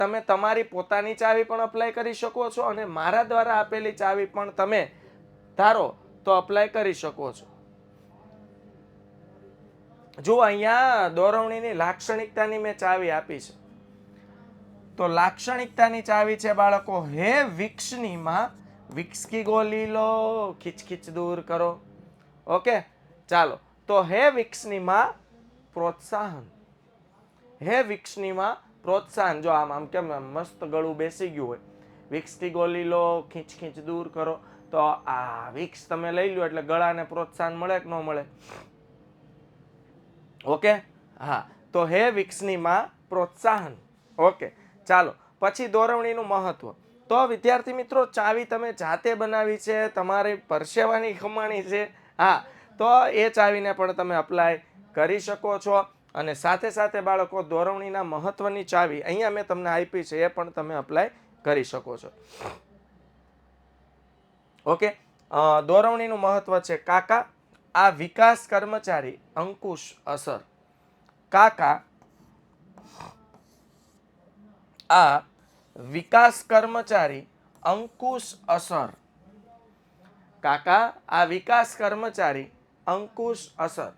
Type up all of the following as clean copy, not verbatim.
તમે તમારી પોતાની ચાવી પણ અપ્લાય કરી શકો છો અને મારા દ્વારા આપેલી ચાવી પણ તમે ધારો તો અપ્લાય કરી શકો છો. જો અહીંયા દોરવણીની લાક્ષણિકતાની મેં ચાવી આપી છે. તો લાક્ષણિકતાની ચાવી છે બાળકો, હે વિક્ષનીમાં વિક્ષ કી ગોલી લો, ખીચ ખીચ દૂર કરો. ઓકે, ચાલો. તો હે વિક્ષનીમાં પ્રોત્સાહન, હે વિક્ષનીમાં પ્રોત્સાહન. જો આમ કેમ મસ્ત ગળું બેસી ગયું હોય, વિક્ષ કી ગોલી લો, ખીચ ખીચ દૂર કરો. તો આ વિક્ષ તમે લઈ લો એટલે ગળાને પ્રોત્સાહન મળે કે ન મળે? ઓકે, હા. તો હે વિક્ષનીમાં પ્રોત્સાહન. ઓકે, ચાલો. પછી દોરવણીનું મહત્વ. તો વિદ્યાર્થી મિત્રો, ચાવી તમે જાતે બનાવી છે, તમારી પરસેવાની કમાણી છે, હા, તો એ ચાવીને પણ તમે અપ્લાય કરી શકો છો. અને સાથે સાથે બાળકો, દોરવણીના મહત્વની ચાવી અહીંયા મેં તમને આપી છે, એ પણ તમે અપ્લાય કરી શકો છો. ઓકે, દોરવણીનું મહત્વ છે. કાકા, આ વિકાસ કર્મચારી અંકુશ અસર. કાકા, આ વિકાસ કર્મચારી અંકુશ અસર. કાકા, આ વિકાસ કર્મચારી અંકુશ અસર.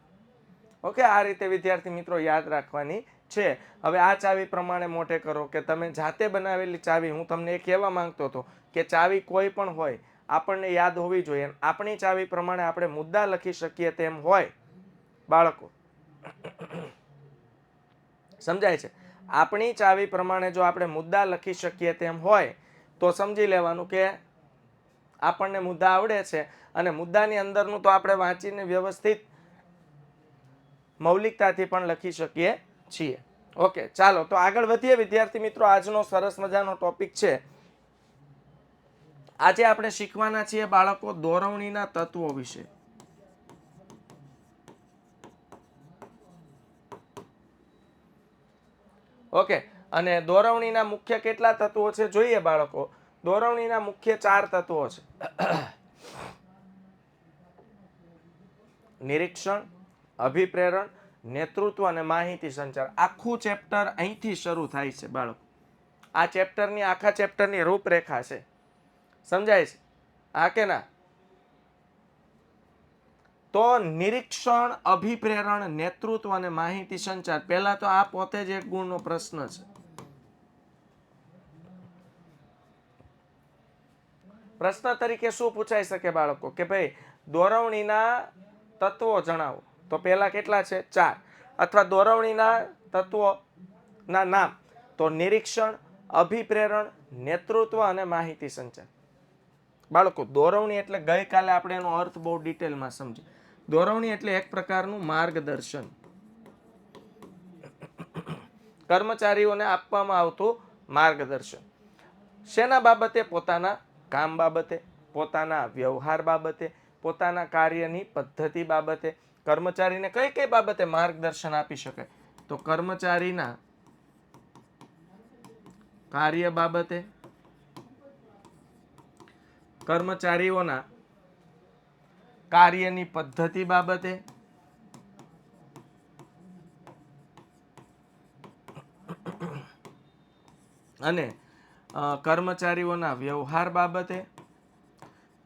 ઓકે, આ રીતે વિદ્યાર્થી મિત્રો યાદ રાખવાની છે. હવે આ ચાવી પ્રમાણે મોટે કરો કે તમે જાતે બનાવેલી ચાવી. હું તમને એ કહેવા માંગતો હતો કે ચાવી કોઈ પણ હોય આપણને યાદ હોવી જોઈએ. આપણી ચાવી પ્રમાણે આપણે મુદ્દા લખી શકીએ તેમ હોય બાળકો, સમજાય છે? આપણી ચાવી પ્રમાણે જો આપણે મુદ્દા લખી શકીએ તેમ હોય તો સમજી લેવાનું કે આપણને મુદ્દા આવડે છે અને મુદ્દાની અંદરનું તો આપણે વાંચીને વ્યવસ્થિત મૌલિકતાથી પણ લખી શકીએ છીએ. ઓકે, ચાલો તો આગળ વધીએ વિદ્યાર્થી મિત્રો. આજનો સરસ મજાનો ટોપિક છે. આજે આપણે શીખવાના છીએ બાળકો દોરવણીના તત્વો વિશે. ઓકે, અને દોરવણીના મુખ્ય કેટલા તત્વો છે જોઈએ બાળકો. દોરવણીના મુખ્ય 4 તત્વો છે. નિરીક્ષણ, અભિપ્રેરણ, નેતૃત્વ અને માહિતી સંચાર. આખું ચેપ્ટર અહીંથી શરૂ થાય છે બાળકો. આ ચેપ્ટરની આખા ચેપ્ટરની રૂપરેખા છે, સમજાય છે? હા કે ના? તો નિરીક્ષણ, અભિપ્રેરણ, નેતૃત્વ અને માહિતી સંચાર. પહેલા તો આ પોતે જ એક ગુણનો પ્રશ્ન છે. પ્રશ્ન તરીકે શું પૂછાઈ શકે બાળકો કે ભાઈ દોરવણીના તત્વો જણાવો. તો પહેલા કેટલા છે? 4. અથવા દોરવણીના તત્વોના નામ. તો નિરીક્ષણ, અભિપ્રેરણ, નેતૃત્વ અને માહિતી સંચાર. બાળકો, દોરવણી એટલે ગઈકાલે આપણે એનો અર્થ બહુ ડિટેલમાં સમજી. દોરવણી એટલે એક પ્રકારનું માર્ગદર્શન, કર્મચારીઓને આપવામાં આવતું માર્ગદર્શન. શેના બાબતે? પોતાના કામ બાબતે, પોતાના વ્યવહાર બાબતે, પોતાના કાર્યની પદ્ધતિ બાબતે. કર્મચારીને કઈ કઈ બાબતે માર્ગદર્શન આપી શકાય? તો કર્મચારીના કાર્ય બાબતે, કર્મચારીઓના કાર્યની પદ્ધતિ બાબતે, અને કર્મચારીઓના વ્યવહાર બાબતે.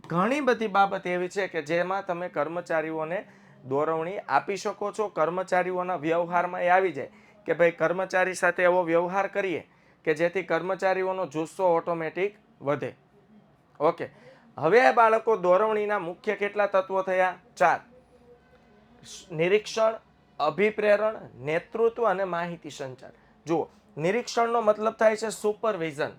ઘણી બધી બાબત એવી છે કે જેમાં તમે કર્મચારીઓને દોરવણી આપી શકો છો. કર્મચારીઓના વ્યવહારમાં એ આવી જાય કે ભાઈ કર્મચારી સાથે એવો વ્યવહાર કરીએ કે જેથી કર્મચારીઓનો જુસ્સો ઓટોમેટિક વધે. ઓકે, હવે બાળકો દોરવણીના મુખ્ય કેટલા તત્વો થયા? 4. નિરીક્ષણ, અભિપ્રેરણ, નેતૃત્વ અને માહિતી સંચાર. જુઓ, નિરીક્ષણનો મતલબ થાય છે સુપરવિઝન.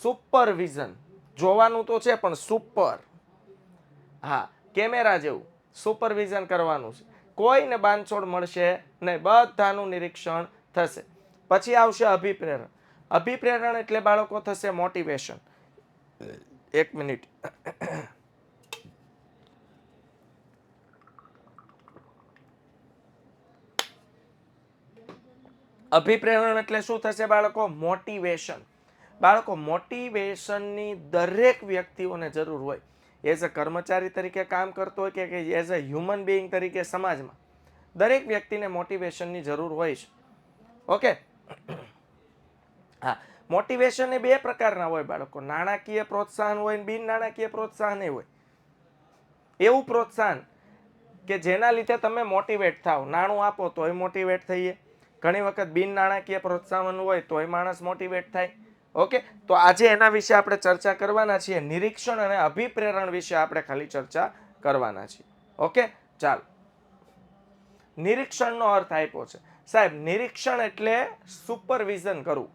સુપરવિઝન જોવાનું તો છે પણ સુપર, હા, કેમેરા જેવું સુપરવિઝન કરવાનું છે. કોઈને બાંધછોડ મળશે નહીં, બધાનું નિરીક્ષણ થશે. પછી આવશે અભિપ્રેરણ. અભિપ્રેરણ એટલે બાળકો થશે મોટિવેશન. એક મિનિટ. અભિપ્રેરણ એટલે શું થશે બાળકો? મોટિવેશન. બાળકો, મોટિવેશનની દરેક વ્યક્તિઓને જરૂર હોય. એઝ અ કર્મચારી તરીકે કામ કરતો હોય કે એઝ અ હ્યુમન બિઈંગ તરીકે સમાજમાં દરેક વ્યક્તિને મોટિવેશનની જરૂર હોય છે. ઓકે, હા, મોટિવેશન એ બે પ્રકારના હોય બાળકો. નાણાકીય પ્રોત્સાહન હોય ને બિન નાણાકીય પ્રોત્સાહન હોય. એવું પ્રોત્સાહન કે જેના લીધે તમે મોટિવેટ થાવ. નાણું આપો તોય મોટિવેટ થઈએ. ઘણી વખત બિન નાણાકીય પ્રોત્સાહન હોય તોય માણસ મોટિવેટ થાય. ઓકે, તો આજે એના વિશે આપણે ચર્ચા કરવાના છીએ. નિરીક્ષણ અને અભિપ્રેરણ વિશે આપણે ખાલી ચર્ચા કરવાના છીએ. ઓકે, ચાલો. નિરીક્ષણનો અર્થ આપ્યો છે સાહેબ. નિરીક્ષણ એટલે સુપરવિઝન કરવું.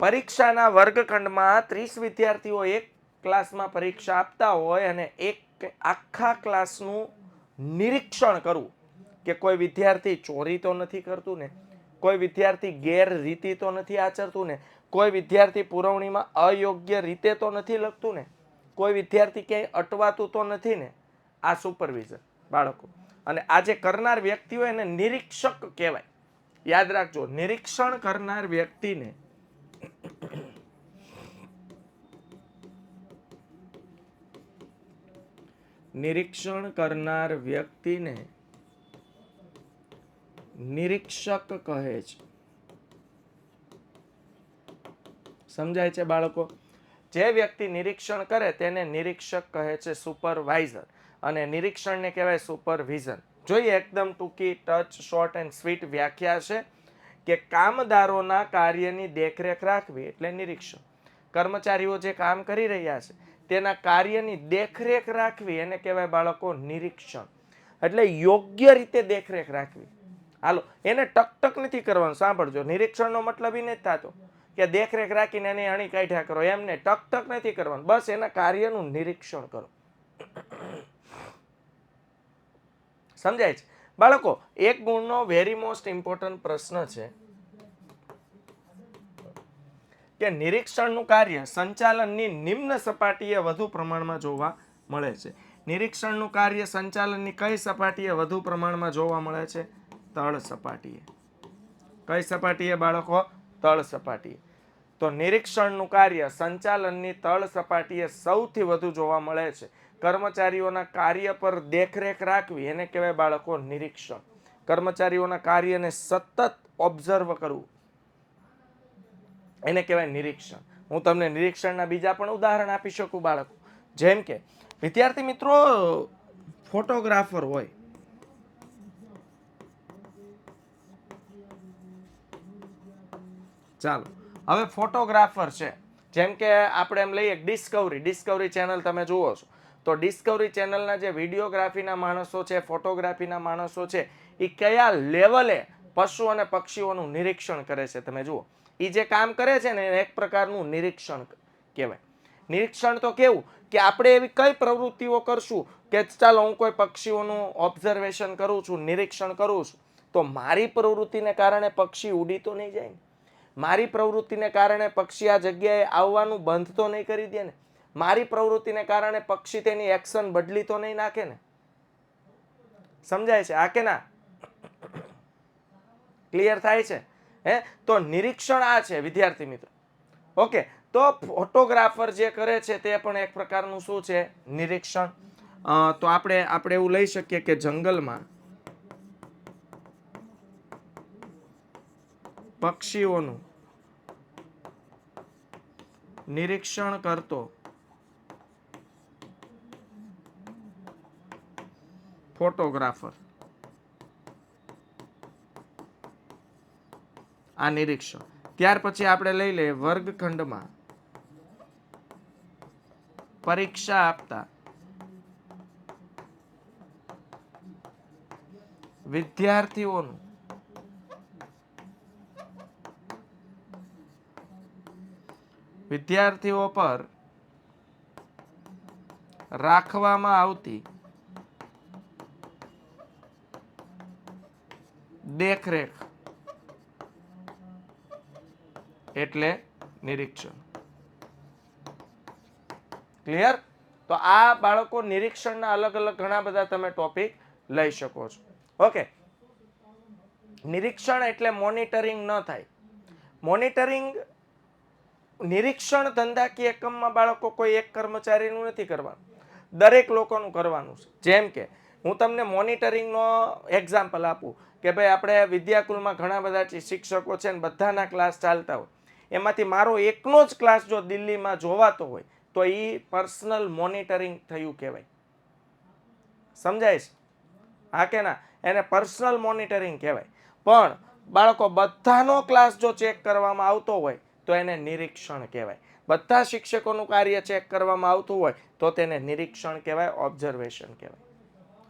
પરીક્ષાના વર્ગખંડમાં 30 વિદ્યાર્થીઓ એક ક્લાસમાં પરીક્ષા આપતા હોય અને એક આખા ક્લાસનું નિરીક્ષણ કરવું કે કોઈ વિદ્યાર્થી ચોરી તો નથી કરતું ને, કોઈ વિદ્યાર્થી ગેરરીતિ તો નથી આચરતું ને, કોઈ વિદ્યાર્થી પુરવણીમાં અયોગ્ય રીતે તો નથી લખતું ને, કોઈ વિદ્યાર્થી ક્યાંય અટવાતું તો નથી ને. આ સુપરવિઝન બાળકો. અને આ જે કરનાર વ્યક્તિ હોય એને નિરીક્ષક કહેવાય. યાદ રાખજો, નિરીક્ષણ કરનાર વ્યક્તિને નિરીક્ષણ કરનાર વ્યક્તિને નિરીક્ષક કહે છે. સમજાય છે બાળકો? જે વ્યક્તિ નિરીક્ષણ કરે તેને નિરીક્ષક કહે છે, સુપરવાઇઝર. અને નિરીક્ષણને કહેવાય સુપરવિઝન. જોઈએ એકદમ ટૂંકી, ટચ, શોર્ટ એન્ડ સ્વીટ વ્યાખ્યા છે કે કામદારોના કાર્યની દેખરેખ રાખવી એટલે નિરીક્ષણ. કર્મચારીઓ જે કામ કરી રહ્યા છે તેના કાર્યની દેખરેખ રાખવી એને કહેવાય બાળકો નિરીક્ષણ. એટલે યોગ્ય રીતે દેખરેખ રાખવી. હાલો, એને ટક નથી કરવાનું. સાંભળજો, નિરીક્ષણનો મતલબ એ નથી થતો કે દેખરેખ રાખીને એને અણી કાઢ્યા કરો. એમને ટક નથી કરવાનું. બસ એના કાર્યનું નિરીક્ષણ કરો. સમજાય છે બાળકો? એક ગુણનો વેરી મોસ્ટ ઇમ્પોર્ટન્ટ પ્રશ્ન છે કે નિરીક્ષણનું કાર્ય સંચાલનની નિમ્ન સપાટીએ વધુ પ્રમાણમાં જોવા મળે છે. નિરીક્ષણનું કાર્ય સંચાલનની કઈ સપાટીએ વધુ પ્રમાણમાં જોવા મળે છે? તળ સપાટીએ. કઈ સપાટીએ બાળકો? તળ સપાટીએ. તો નિરીક્ષણનું કાર્ય સંચાલનની તળ સપાટીએ સૌથી વધુ જોવા મળે છે. કર્મચારીઓના કાર્ય પર દેખરેખ રાખવી એને કહેવાય બાળકો નિરીક્ષણ. કર્મચારીઓના કાર્યને સતત ઓબ્ઝર્વ કરવું એને કહેવાય નિરીક્ષણ. હું તમને નિરીક્ષણના બીજા પણ ઉદાહરણ આપી શકું બાળકો. જેમ કે વિદ્યાર્થી મિત્રો ફોટોગ્રાફર હોય. ચાલો, હવે ફોટોગ્રાફર છે. જેમ કે આપણે એમ લઈએ ડિસ્કવરી ચેનલ તમે જુઓ છો તો ડિસ્કવરી ચેનલના જે વિડીયોગ્રાફીના માણસો છે, ફોટોગ્રાફીના માણસો છે, એ કયા લેવલે પશુ અને પક્ષીઓનું નિરીક્ષણ કરે છે તમે જુઓ. એ જે કામ કરે છે ને એ એક પ્રકારનું નિરીક્ષણ કહેવાય. નિરીક્ષણ તો કેવું કે આપણે એવી કઈ પ્રવૃત્તિઓ કરશું કે ચાલો હું કોઈ પક્ષીઓનું ઓબ્ઝર્વેશન કરું છું, નિરીક્ષણ કરું છું, તો મારી પ્રવૃત્તિને કારણે પક્ષી ઉડી તો નહીં જાય ને, મારી પ્રવૃત્તિને કારણે પક્ષી આ જગ્યાએ આવવાનું બંધ તો નહીં કરી દે ને, મારી પ્રવૃત્તિને કારણે પક્ષી તેની એક્શન બદલી તો નહીં નાખે ને. સમજાય છે આ કે ના? ક્લિયર થાય છે? તો નિરીક્ષણ આ છે વિદ્યાર્થી મિત્રો. ઓકે, તો ફોટોગ્રાફર જે કરે છે તે પણ એક પ્રકારનું શું છે? નિરીક્ષણ. તો આપણે એવું લઈ શકીએ કે જંગલમાં પક્ષીઓનું નિરીક્ષણ કરતો ફોટોગ્રાફર. આ નિરીક્ષણ. ત્યાર પછી આપણે લઈ લઈએ વર્ગખંડમાં પરીક્ષા આપતા વિદ્યાર્થીઓનું વિદ્યાર્થીઓ પર રાખવામાં આવતી દેખરેખ એટલે નિરીક્ષણ. ક્લિયર? તો આ બાળકો નિરીક્ષણના અલગ અલગ ઘણા બધા તમે ટોપિક લઈ શકો છો. ઓકે, નિરીક્ષણ એટલે મોનિટરિંગ ન થાય. મોનિટરિંગ નિરીક્ષણ ધંધાકીય એકમમાં બાળકો કોઈ એક કર્મચારીનું નથી કરવાનું, દરેક લોકોનું કરવાનું છે. જેમ કે હું તમને મોનિટરિંગનો એક્ઝામ્પલ આપું કે ભાઈ આપણે વિદ્યાકુલમાં ઘણા બધા શિક્ષકો છે ને બધાના ક્લાસ ચાલતા હોય, એમાંથી મારો એકનો જ ક્લાસ જો દિલ્હીમાં જોવાતો હોય તો એ પર્સનલ મોનિટરિંગ થયું કહેવાય. સમજાય છે? હા કે ના? એને પર્સનલ મોનિટરિંગ કહેવાય. પણ બાળકો બધાનો ક્લાસ જો ચેક કરવામાં આવતો હોય તો એને નિરીક્ષણ કહેવાય. બધા શિક્ષકોનું કાર્ય ચેક કરવામાં આવતું હોય તો તેને નિરીક્ષણ કહેવાય, ઓબ્ઝર્વેશન કહેવાય.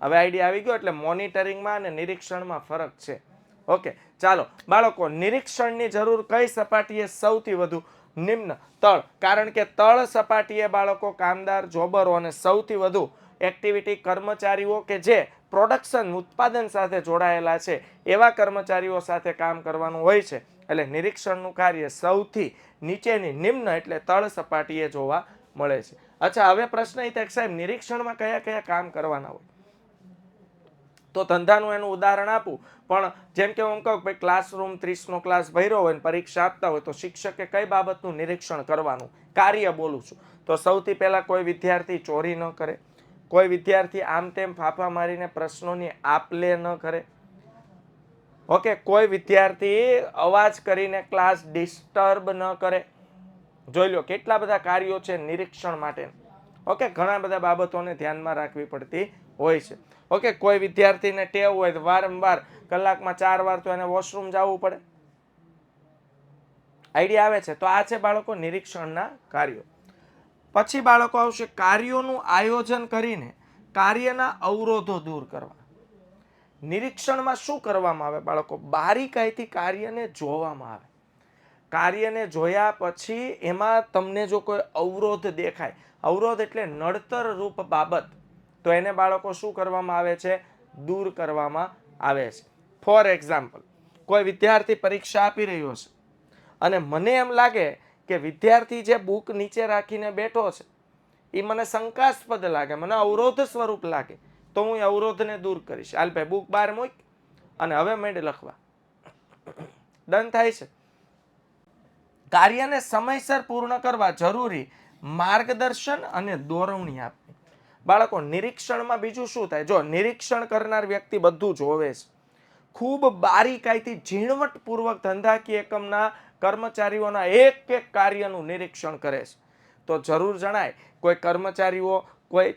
હવે આઈડિયા આવી ગયો? એટલે મોનિટરિંગમાં અને નિરીક્ષણમાં ફરક છે. ઓકે, ચાલો બાળકો, નિરીક્ષણની જરૂર કઈ સપાટીએ સૌથી વધુ? નિમ્ન, તળ. કારણ કે તળ સપાટીએ બાળકો કામદાર, જોબરો અને સૌથી વધુ એક્ટિવિટી કર્મચારીઓ કે જે પ્રોડક્શન, ઉત્પાદન સાથે જોડાયેલા છે એવા કર્મચારીઓ સાથે કામ કરવાનું હોય છે. એટલે નિરીક્ષણનું કાર્ય સૌથી નીચેની, નિમ્ન એટલે તળ સપાટીએ જોવા મળે છે. અચ્છા, હવે પ્રશ્ન એ થાય કે સાહેબ નિરીક્ષણમાં કયા કયા કામ કરવાના હોય? તો ધંધાનું એનું ઉદાહરણ આપું, પણ જેમ કે હું કહું ભાઈ ક્લાસરૂમ 30નો ક્લાસ ભર્યો હોય ને પરીક્ષા આપતા હોય તો શિક્ષકે કઈ બાબતનું નિરીક્ષણ કરવાનું? કાર્ય બોલું છું. તો સૌથી પહેલા કોઈ વિદ્યાર્થી ચોરી ન કરે, કોઈ વિદ્યાર્થી આમ તેમ ફાફા મારીને પ્રશ્નોની આપ-લે ન કરે, ઓકે, કોઈ વિદ્યાર્થી અવાજ કરીને ક્લાસ ડિસ્ટર્બ ન કરે. જોઈ લો કેટલા બધા કાર્યો છે નિરીક્ષણ માટે. ઓકે, ઘણા બધા બાબતોને ધ્યાનમાં રાખવી પડતી હોય છે. ઓકે, કોઈ વિદ્યાર્થીને ટેવ હોય તો વારંવાર કલાકમાં 4 વાર તો એને વોશરૂમ જવું પડે. આઈડિયા આવે છે? તો આ છે બાળકો નિરીક્ષણના કાર્યો. પછી બાળકો આવશે કાર્યોનું આયોજન કરીને કાર્યના અવરોધો દૂર કરવા. નિરીક્ષણમાં શું કરવામાં આવે બાળકો? બારીકાઈથી કાર્યને જોવામાં આવે. કાર્યને જોયા પછી એમાં તમને જો કોઈ અવરોધ દેખાય, અવરોધ એટલે નડતર રૂપ બાબત, તો એને બાળકો શું કરવામાં આવે છે? દૂર કરવામાં આવે છે. ફોર એક્ઝામ્પલ, કોઈ વિદ્યાર્થી પરીક્ષા આપી રહ્યો છે અને મને એમ લાગે કે વિદ્યાર્થી જે બુક નીચે રાખીને બેઠો છે એ મને શંકાસ્પદ લાગે, મને અવરોધ સ્વરૂપ લાગે, તો હું અવરોધને દૂર કરીશ. હાલ ભાઈ બુક બહાર મૂક અને હવે મેં લખવા. ડન થાય છે. કાર્યને સમયસર પૂર્ણ કરવા જરૂરી માર્ગદર્શન અને દોરવણી આપવી. બાળકો નિરીક્ષણમાં બીજું શું થાય? જો નિરીક્ષણ કરનાર વ્યક્તિ બધું જોવે છે, ખૂબ બારીકાઈથી ઝીણવટપૂર્વક ધંધાકીય એકમના કર્મચારીઓના એક એક કાર્યનું નિરીક્ષણ કરે છે. તો જરૂર જણાય કોઈ કર્મચારીઓ કોઈ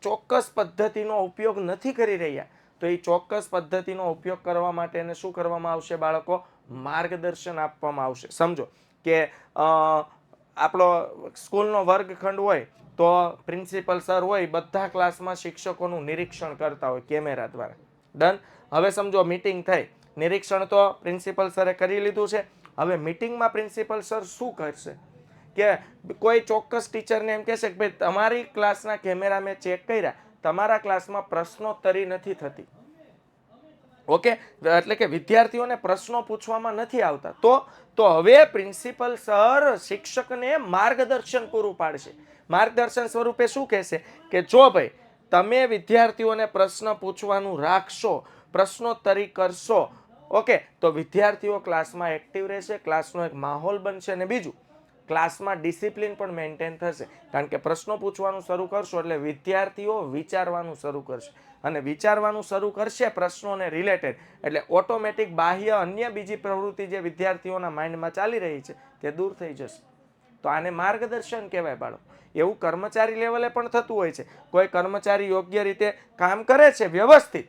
ચોક્કસ પદ્ધતિનો ઉપયોગ નથી કરી રહ્યા, તો એ ચોક્કસ પદ્ધતિનો ઉપયોગ કરવા માટે એને શું કરવામાં આવશે બાળકો? માર્ગદર્શન આપવામાં આવશે. સમજો કે આપણો સ્કૂલનો વર્ગખંડ હોય તો પ્રિન્સિપલ સર હોય બધા ક્લાસમાં શિક્ષકોનું નિરીક્ષણ કરતા હોય કેમેરા દ્વારા. ડન. હવે સમજો મીટિંગ થઈ, નિરીક્ષણ તો પ્રિન્સિપલ સરે કરી લીધું છે. હવે મીટિંગમાં પ્રિન્સિપલ સર શું કરશે કે કોઈ ચોક્કસ ટીચરને એમ કહેશે કે ભાઈ તમારી ક્લાસના કેમેરા મેં ચેક કર્યા, તમારા ક્લાસમાં પ્રશ્નોત્તરી નથી થતી. ઓકે, એટલે કે વિદ્યાર્થીઓને પ્રશ્નો પૂછવામાં નથી આવતા. તો હવે પ્રિન્સિપલ સર શિક્ષકને માર્ગદર્શન પૂરું પાડશે. માર્ગદર્શન સ્વરૂપે શું કહેશે કે જો ભાઈ તમે વિદ્યાર્થીઓને પ્રશ્ન પૂછવાનું રાખશો, પ્રશ્નોત્તરી કરશો, ઓકે, તો વિદ્યાર્થીઓ ક્લાસમાં એક્ટિવ રહેશે, ક્લાસનો એક માહોલ બનશે અને બીજું ક્લાસમાં ડિસિપ્લિન પણ મેન્ટેન થશે. કારણ કે પ્રશ્નો પૂછવાનું શરૂ કરશો એટલે વિદ્યાર્થીઓ વિચારવાનું શરૂ કરશે અને વિચારવાનું શરૂ કરશે પ્રશ્નોને રિલેટેડ એટલે ઓટોમેટિક બાહ્ય અન્ય બીજી પ્રવૃત્તિ જે વિદ્યાર્થીઓના માઇન્ડમાં ચાલી રહી છે તે દૂર થઈ જશે. તો આને માર્ગદર્શન કહેવાય બાળકો. એવું કર્મચારી લેવલે પણ થતું હોય છે. કોઈ કર્મચારી યોગ્ય રીતે કામ કરે છે વ્યવસ્થિત,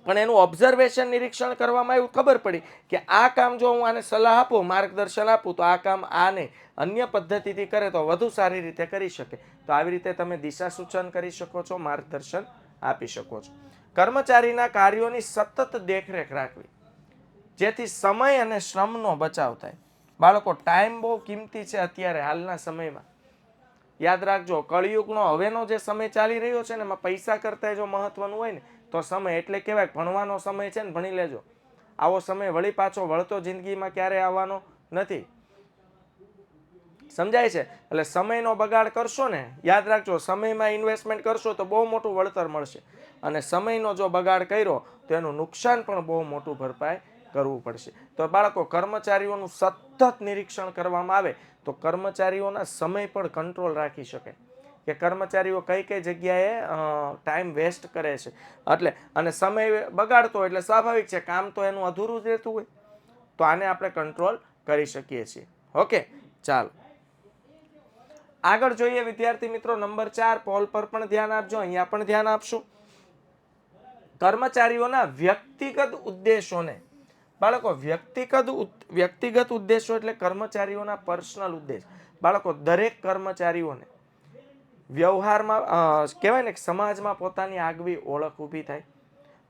પણ એનું ઓબ્ઝર્વેશન નિરીક્ષણ કરવામાં એવું ખબર પડી કે આ કામ જો હું આને સલાહ આપું, માર્ગદર્શન આપું તો આ કામ આને અન્ય પદ્ધતિથી કરે તો વધુ સારી રીતે કરી શકે. તો આવી રીતે તમે દિશા સૂચન કરી શકો છો, માર્ગદર્શન આપી શકો છો. કર્મચારીના કાર્યોની સતત દેખરેખ રાખવી જેથી સમય અને શ્રમનો બચાવ થાય. બાળકો ટાઈમ બહુ કિંમતી છે અત્યારે હાલના સમયમાં. યાદ રાખજો, કળિયુગનો હવેનો જે સમય ચાલી રહ્યો છે ને એમાં પૈસા કરતા જો મહત્વનું હોય ને તો સમય. એટલે કહેવાય ભણવાનો સમય છે ને ભણી લેજો. આવો સમય વળી પાછો વળતો જિંદગીમાં ક્યારે આવવાનો નથી. સમજાય છે? એટલે સમયનો બગાડ કરશો ને, યાદ રાખજો સમયમાં ઇન્વેસ્ટમેન્ટ કરશો તો બહુ મોટું વળતર મળશે અને સમયનો જો બગાડ કર્યો તો એનું નુકસાન પણ બહુ મોટું ભરપાઈ કરવું પડશે. તો બાળકો કર્મચારીઓનું સતત નિરીક્ષણ કરવામાં આવે તો કર્મચારીઓના સમય પર કંટ્રોલ રાખી શકે. કે કર્મચારીઓ કઈ કઈ જગ્યાએ ટાઈમ વેસ્ટ કરે છે, એટલે અને સમય બગાડતો હોય એટલે સ્વાભાવિક છે કામ તો એનું અધૂરું જ રહેતું હોય. તો આને આપણે કંટ્રોલ કરી શકીએ છીએ. ઓકે, ચાલો આગળ જોઈએ વિદ્યાર્થી મિત્રો. નંબર 4, પોલ પર પણ ધ્યાન આપજો, અહીંયા પણ ધ્યાન આપશું. કર્મચારીઓના વ્યક્તિગત ઉદ્દેશોને, બાળકો વ્યક્તિગત ઉદ્દેશો એટલે કર્મચારીઓના પર્સનલ ઉદ્દેશ. બાળકો દરેક કર્મચારીઓને વ્યવહારમાં કહેવાય ને કે સમાજમાં પોતાની આગવી ઓળખ ઊભી થાય,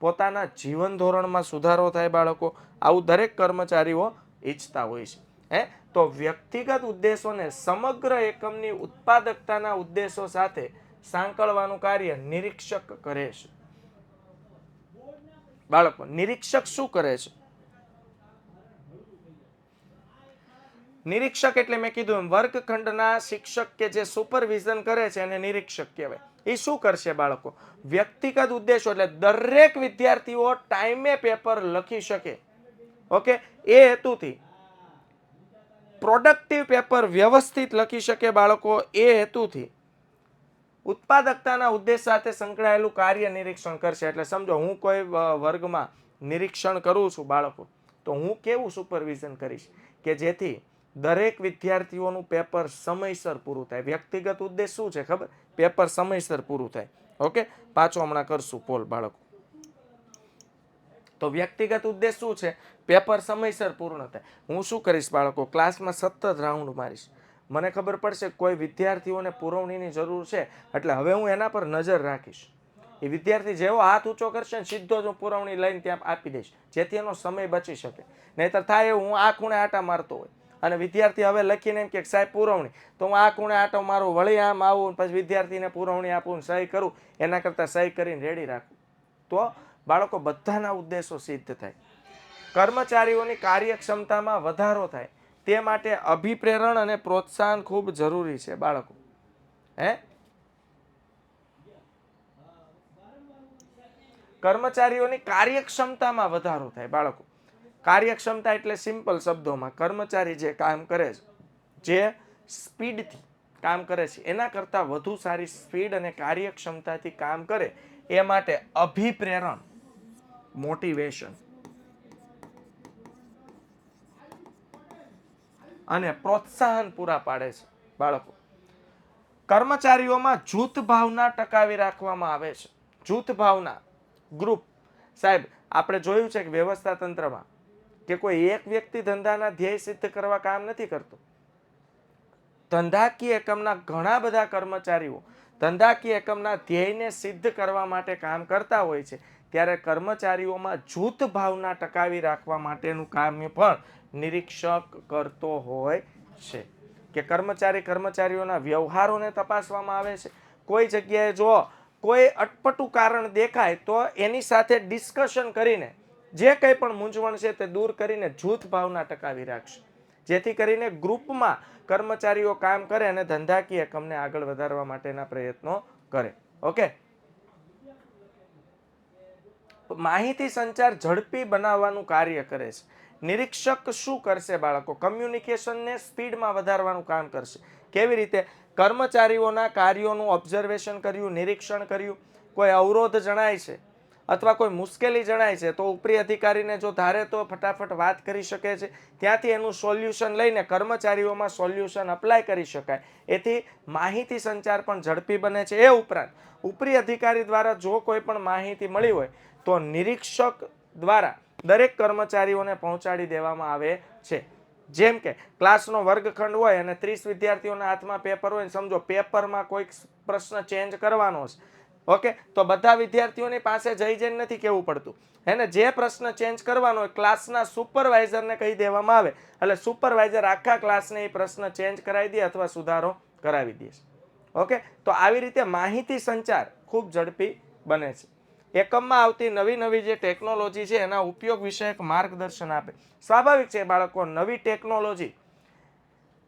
પોતાના જીવન ધોરણમાં સુધારો થાય. બાળકો આવું દરેક કર્મચારીઓ ઈચ્છતા હોય છે. તો વ્યક્તિગત ઉદ્દેશોને સમગ્ર એકમની ઉત્પાદકતાના ઉદ્દેશો સાથે સાંકળવાનું કાર્ય નિરીક્ષક કરે છે. બાળકો નિરીક્ષક શું કરે છે? નિરીક્ષક એટલે મેં કીધું એમ વર્ગખંડના શિક્ષક કે જે સુપરવિઝન કરે છે એને નિરીક્ષક કહેવાય. એ શું કરશે બાળકો? વ્યક્તિગત ઉદ્દેશો એટલે દરેક વિદ્યાર્થીઓ ટાઈમે પેપર લખી શકે, ઓકે, એ હેતુથી પ્રોડક્ટિવ પેપર વ્યવસ્થિત લખી શકે બાળકો, એ હેતુથી ઉત્પાદકતાના ઉદ્દેશ સાથે સંકળાયેલું કાર્ય નિરીક્ષણ કરશે. એટલે સમજો હું કોઈ વર્ગમાં નિરીક્ષણ કરું છું બાળકો, તો હું કેવું સુપરવિઝન કરીશ કે જેથી દરેક વિદ્યાર્થીઓનું પેપર સમયસર પૂરું થાય. વ્યક્તિગત ઉદ્દેશ શું છે ખબર? પેપર સમયસર પૂરું થાય. ઓકે, પાછો હમણાં કરશું પોલ બાળકો. તો વ્યક્તિગત ઉદ્દેશ શું છે? પેપર સમયસર પૂર્ણ થાય. હું શું કરીશ બાળકો? ક્લાસમાં સતત રાઉન્ડ મારીશ. મને ખબર પડશે કોઈ વિદ્યાર્થીઓને પુરવણીની જરૂર છે, એટલે હવે હું એના પર નજર રાખીશ. એ વિદ્યાર્થી જેવો હાથ ઊંચો કરશે ને સીધો જ હું પુરવણી લઈને ત્યાં આપી દઈશ, જેથી એનો સમય બચી શકે. નહીતર થાય એવું હું આ ખૂણે આટા મારતો હોય અને વિદ્યાર્થી હવે લખીને એમ કે સાહેબ પુરવણી, તો હું આ ખૂણે આટો મારું, વળી આમ આવું, પછી વિદ્યાર્થીને પુરવણી આપું, સહી કરું, એના કરતાં સહી કરીને રેડી રાખું. તો બાળકો બધાના ઉદ્દેશો સિદ્ધ થાય, કર્મચારીઓની કાર્યક્ષમતામાં વધારો થાય. તે માટે અભિપ્રેરણ અને પ્રોત્સાહન ખૂબ જરૂરી છે બાળકો. કર્મચારીઓની કાર્યક્ષમતામાં વધારો થાય બાળકો. કાર્યક્ષમતા એટલે સિમ્પલ શબ્દોમાં કર્મચારી જે કામ કરે છે, જે સ્પીડથી કામ કરે છે એના કરતાં વધુ સારી સ્પીડ અને કાર્યક્ષમતાથી કામ કરે, એ માટે અભિપ્રેરણ, મોટિવેશન અને પ્રોત્સાહન પૂરા પાડે છે બાળકો. કર્મચારીઓમાં જૂથ ભાવના ટકાવી રાખવામાં આવે છે. જૂથ ભાવના, ગ્રુપ. સાહેબ આપણે જોયું છે કે વ્યવસ્થા તંત્રમાં કે કોઈ એક વ્યક્તિ ધંધાના ધ્યેય સિદ્ધ કરવા કામ નથી કરતો. ધંધાકીય એકમના ઘણા બધા કર્મચારીઓ ધંધાકીય એકમના ધ્યેયને સિદ્ધ કરવા માટે કામ કરતા હોય છે. ત્યારે કર્મચારીઓમાં જૂથ ભાવના ટકાવી રાખવા માટેનું કામ પણ નિરીક્ષક કરતો હોય છે. કે કર્મચારીઓના વ્યવહારોને તપાસવામાં આવે છે. કોઈ જગ્યાએ જો કોઈ અટપટું કારણ દેખાય તો એની સાથે ડિસ્કશન કરીને જે કંઈ પણ મૂંઝવણ છે તે દૂર કરીને જૂથ ભાવના ટકાવી રાખશે, જેથી કરીને ગ્રુપમાં કર્મચારીઓ કામ કરે અને ધંધાકીય એકમને આગળ વધારવા માટેના પ્રયત્નો કરે. ઓકે, માહિતી સંચાર ઝડપી બનાવવાનું કાર્ય કરે છે. નિરીક્ષક શું કરશે બાળકો? કમ્યુનિકેશનને સ્પીડમાં વધારવાનું કામ કરશે. કેવી રીતે? કર્મચારીઓના કાર્યોનું ઓબ્ઝર્વેશન કર્યું, નિરીક્ષણ કર્યું, કોઈ અવરોધ જણાય છે અથવા કોઈ મુશ્કેલી જણાય છે તો ઉપરી અધિકારીને જો ધારે તો ફટાફટ વાત કરી શકે છે. ત્યાંથી એનું સોલ્યુશન લઈને કર્મચારીઓમાં સોલ્યુશન અપ્લાય કરી શકાય. એથી માહિતી સંચાર પણ ઝડપી બને છે. એ ઉપરાંત ઉપરી અધિકારી દ્વારા જો કોઈ પણ માહિતી મળી હોય તો નિરીક્ષક દ્વારા દરેક કર્મચારીઓને પહોંચાડી દેવામાં આવે છે. જેમ કે ક્લાસનો વર્ગખંડ હોય અને 30 વિદ્યાર્થીઓના હાથમાં પેપર હોય, સમજો પેપરમાં કોઈ પ્રશ્ન ચેન્જ કરવાનો છે, ઓકે, તો બધા વિદ્યાર્થીઓની પાસે જઈને નથી કહેવું પડતું. એને જે પ્રશ્ન ચેન્જ કરવાનો હોય ક્લાસના સુપરવાઇઝરને કહી દેવામાં આવે, એટલે સુપરવાઇઝર આખા ક્લાસને એ પ્રશ્ન ચેન્જ કરાવી દે અથવા સુધારો કરાવી દે. ઓકે, તો આવી રીતે માહિતી સંચાર ખૂબ ઝડપી બને છે. એકમમાં આવતી નવી જે ટેકનોલોજી છે એના ઉપયોગ વિશે એક માર્ગદર્શન આપે. સ્વાભાવિક છે બાળકો, નવી ટેકનોલોજી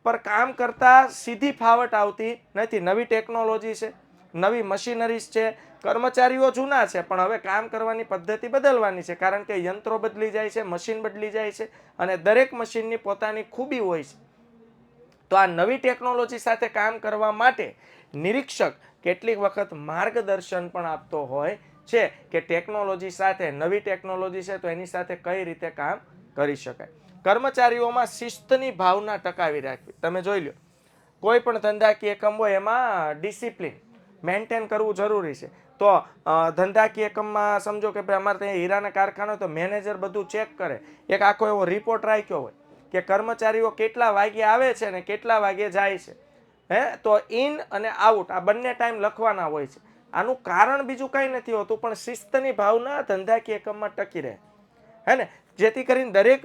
પર કામ કરતા સીધી ફાવટ આવતી નથી. નવી ટેકનોલોજી છે, નવી મશીનરીઝ છે, કર્મચારીઓ જૂના છે, પણ હવે કામ કરવાની પદ્ધતિ બદલવાની છે, કારણ કે યંત્રો બદલી જાય છે, મશીન બદલી જાય છે અને દરેક મશીનની પોતાની ખૂબી હોય છે. તો આ નવી ટેકનોલોજી સાથે કામ કરવા માટે નિરીક્ષક કેટલીક વખત માર્ગદર્શન પણ આપતો હોય છે કે ટેકનોલોજી સાથે, નવી ટેકનોલોજી છે તો એની સાથે કઈ રીતે કામ કરી શકાય. કર્મચારીઓમાં શિસ્તની ભાવના ટકાવી રાખવી. તમે જોઈ લો, કોઈ પણ ધંધાકીય એકમ હોય એમાં ડિસિપ્લિન મેન્ટેન કરવું જરૂરી છે. તો ધંધાકીય એકમમાં સમજો કે ભાઈ અમારે ત્યાં હીરાના કારખાના, તો મેનેજર બધું ચેક કરે, એક આખો એવો રિપોર્ટ રાખ્યો હોય કે કર્મચારીઓ કેટલા વાગે આવે છે ને કેટલા વાગે જાય છે. તો ઇન અને આઉટ આ બંને ટાઈમ લખવાના હોય છે. આનું કારણ બીજું કંઈ નથી હોતું, પણ શિસ્તની ભાવના ધંધાકીય એકમમાં ટકી રહે, હે ને, જેથી કરીને દરેક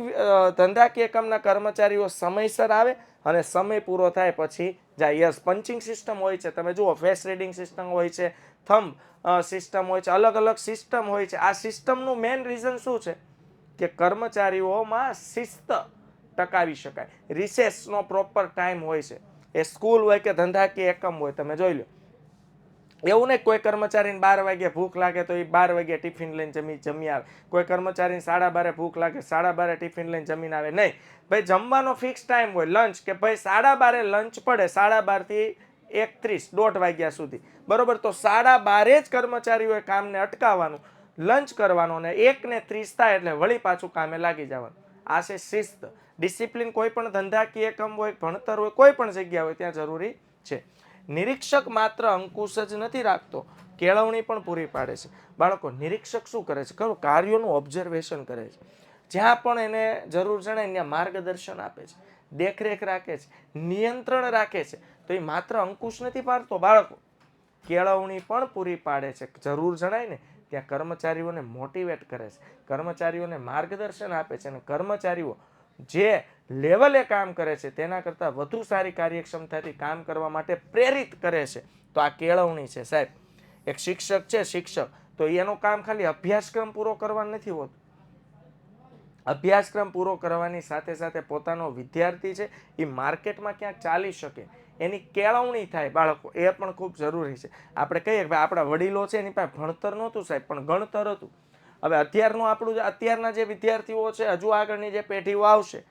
ધંધાકીય એકમના કર્મચારીઓ સમયસર આવે અને સમય પૂરો થાય પછી જાય. યસ, પંચિંગ સિસ્ટમ હોય છે, તમે જુઓ, ફેસ રીડિંગ સિસ્ટમ હોય છે, થંબ સિસ્ટમ હોય છે, અલગ અલગ સિસ્ટમ હોય છે. આ સિસ્ટમનું મેઇન રીઝન શું છે કે કર્મચારીઓમાં શિસ્ત ટકાવી શકાય. રિસેસનો પ્રોપર ટાઈમ હોય છે, એ સ્કૂલ હોય કે ધંધાકીય એકમ હોય. તમે જોઈ લો, એવું નહીં કોઈ કર્મચારીને 12 વાગે ભૂખ લાગે તો એ 12 વાગે ટિફિન લઈને જમી આવે, કોઈ કર્મચારીને 12:30 ભૂખ લાગે 12:30 ટિફિન લઈને જમીને આવે. નહીં ભાઈ, જમવાનો ફિક્સ ટાઈમ હોય, લંચ, કે ભાઈ 12:30 લંચ પડે, 12:30 થી 1:30 દોઢ વાગ્યા સુધી, બરોબર. તો 12:30 જ કર્મચારીઓએ કામને અટકાવવાનું, લંચ કરવાનો, ને 1:30 થાય એટલે વળી પાછું કામે લાગી જવાનું. આ છે શિસ્ત, ડિસિપ્લિન. કોઈ પણ ધંધાકીય એકમ હોય, ભણતર હોય, કોઈ પણ જગ્યા હોય ત્યાં જરૂરી છે. નિરીક્ષક માત્ર અંકુશ જ નથી રાખતો, કેળવણી પણ પૂરી પાડે છે. બાળકો, નિરીક્ષક શું કરે છે ખરું? કાર્યોનું ઓબ્ઝર્વેશન કરે છે. જ્યાં પણ એને જરૂર જણાય ત્યાં માર્ગદર્શન આપે છે, દેખરેખ રાખે છે, નિયંત્રણ રાખે છે. તો એ માત્ર અંકુશ નથી પાડતો બાળકો, કેળવણી પણ પૂરી પાડે છે. જરૂર જણાય ને ત્યાં કર્મચારીઓને મોટિવેટ કરે છે, કર્મચારીઓને માર્ગદર્શન આપે છે, અને કર્મચારીઓ જે લેવલે કામ કરે છે તેના કરતાં વધુ સારી કાર્યક્ષમતાથી કામ કરવા માટે પ્રેરિત કરે છે. તો આ કેળવણી છે સાહેબ. એક શિક્ષક છે, શિક્ષક, તો એનું કામ ખાલી અભ્યાસક્રમ પૂરો કરવાનું નથી હોતું. અભ્યાસક્રમ પૂરો કરવાની સાથે સાથે પોતાનો વિદ્યાર્થી છે એ માર્કેટમાં ક્યાંક ચાલી શકે, એની કેળવણી થાય બાળકો, એ પણ ખૂબ જરૂરી છે. આપણે કહીએ કે આપણા વડીલો છે એની પાસે ભણતર નહોતું સાહેબ, પણ ગણતર હતું. હવે અત્યારના જે વિદ્યાર્થીઓ છે, હજુ આગળની જે પેઢીઓ આવશે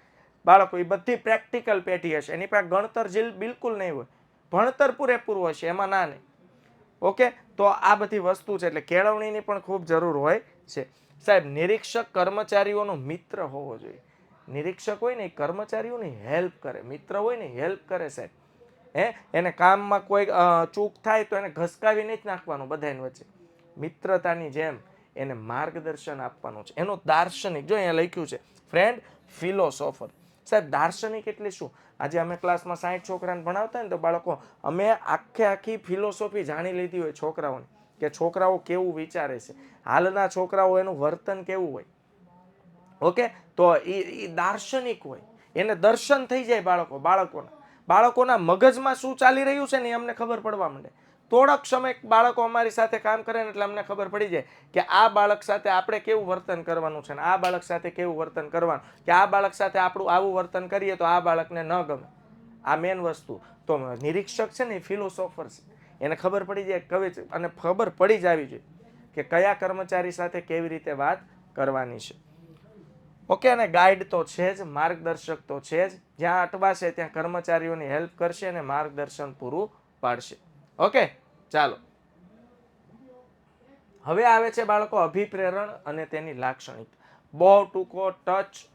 બાળકો, એ બધી પ્રેક્ટિકલ પેઢી હશે, એની પાસે ગણતર બિલકુલ નહીં હોય, ભણતર પૂરેપૂરું હશે, એમાં ના નહીં. ઓકે, તો આ બધી વસ્તુ છે, એટલે કેળવણીની પણ ખૂબ જરૂર હોય છે સાહેબ. નિરીક્ષક કર્મચારીઓનો મિત્ર હોવો જોઈએ. નિરીક્ષક હોય ને એ કર્મચારીઓની હેલ્પ કરે, મિત્ર હોય ને હેલ્પ કરે સાહેબ. એને કામમાં કોઈ ચૂક થાય તો એને ઘસકાવી નહીં નાખવાનું બધાની વચ્ચે, મિત્રતાની જેમ એને માર્ગદર્શન આપવાનું છે. એનો દાર્શનિક, જો અહીંયા લખ્યું છે ફ્રેન્ડ, ફિલોસોફર. સાહેબ, દાર્શનિક એટલે શું? આજે અમે ક્લાસમાં 60 છોકરાને ભણાવતા ને તો બાળકો, અમે આખી ફિલોસોફી જાણી લીધી હોય છોકરાઓને, કે છોકરાઓ કેવું વિચારે છે, હાલના છોકરાઓ એનું વર્તન કેવું હોય. ઓકે, તો એ દાર્શનિક હોય, એને દર્શન થઈ જાય બાળકોના મગજમાં શું ચાલી રહ્યું છે ને એ અમને ખબર પડવા માંડે. થોડાક સમય બાળકો અમારી સાથે કામ કરે ને એટલે અમને ખબર પડી જાય કે આ બાળક સાથે આપણે કેવું વર્તન કરવાનું છે, ને આ બાળક સાથે કેવું વર્તન કરવાનું, કે આ બાળક સાથે આપણું આવું વર્તન કરીએ તો આ બાળકને ન ગમે. આ મેન વસ્તુ. તો નિરીક્ષક છે ને એ ફિલોસોફર છે, એને ખબર પડી જાય કવિ, અને ખબર પડી જ આવી જોઈએ કે કયા કર્મચારી સાથે કેવી રીતે વાત કરવાની છે. ઓકે, અને ગાઈડ તો છે જ, માર્ગદર્શક તો છે જ. જ્યાં અટવાશે ત્યાં કર્મચારીઓની હેલ્પ કરશે અને માર્ગદર્શન પૂરું પાડશે. ઓકે, ચાલો. હવે આવે છે બાળકો અભિપ્રેરણ અને તેની લાક્ષણિકતા. બહુ ટૂંકો ટચ.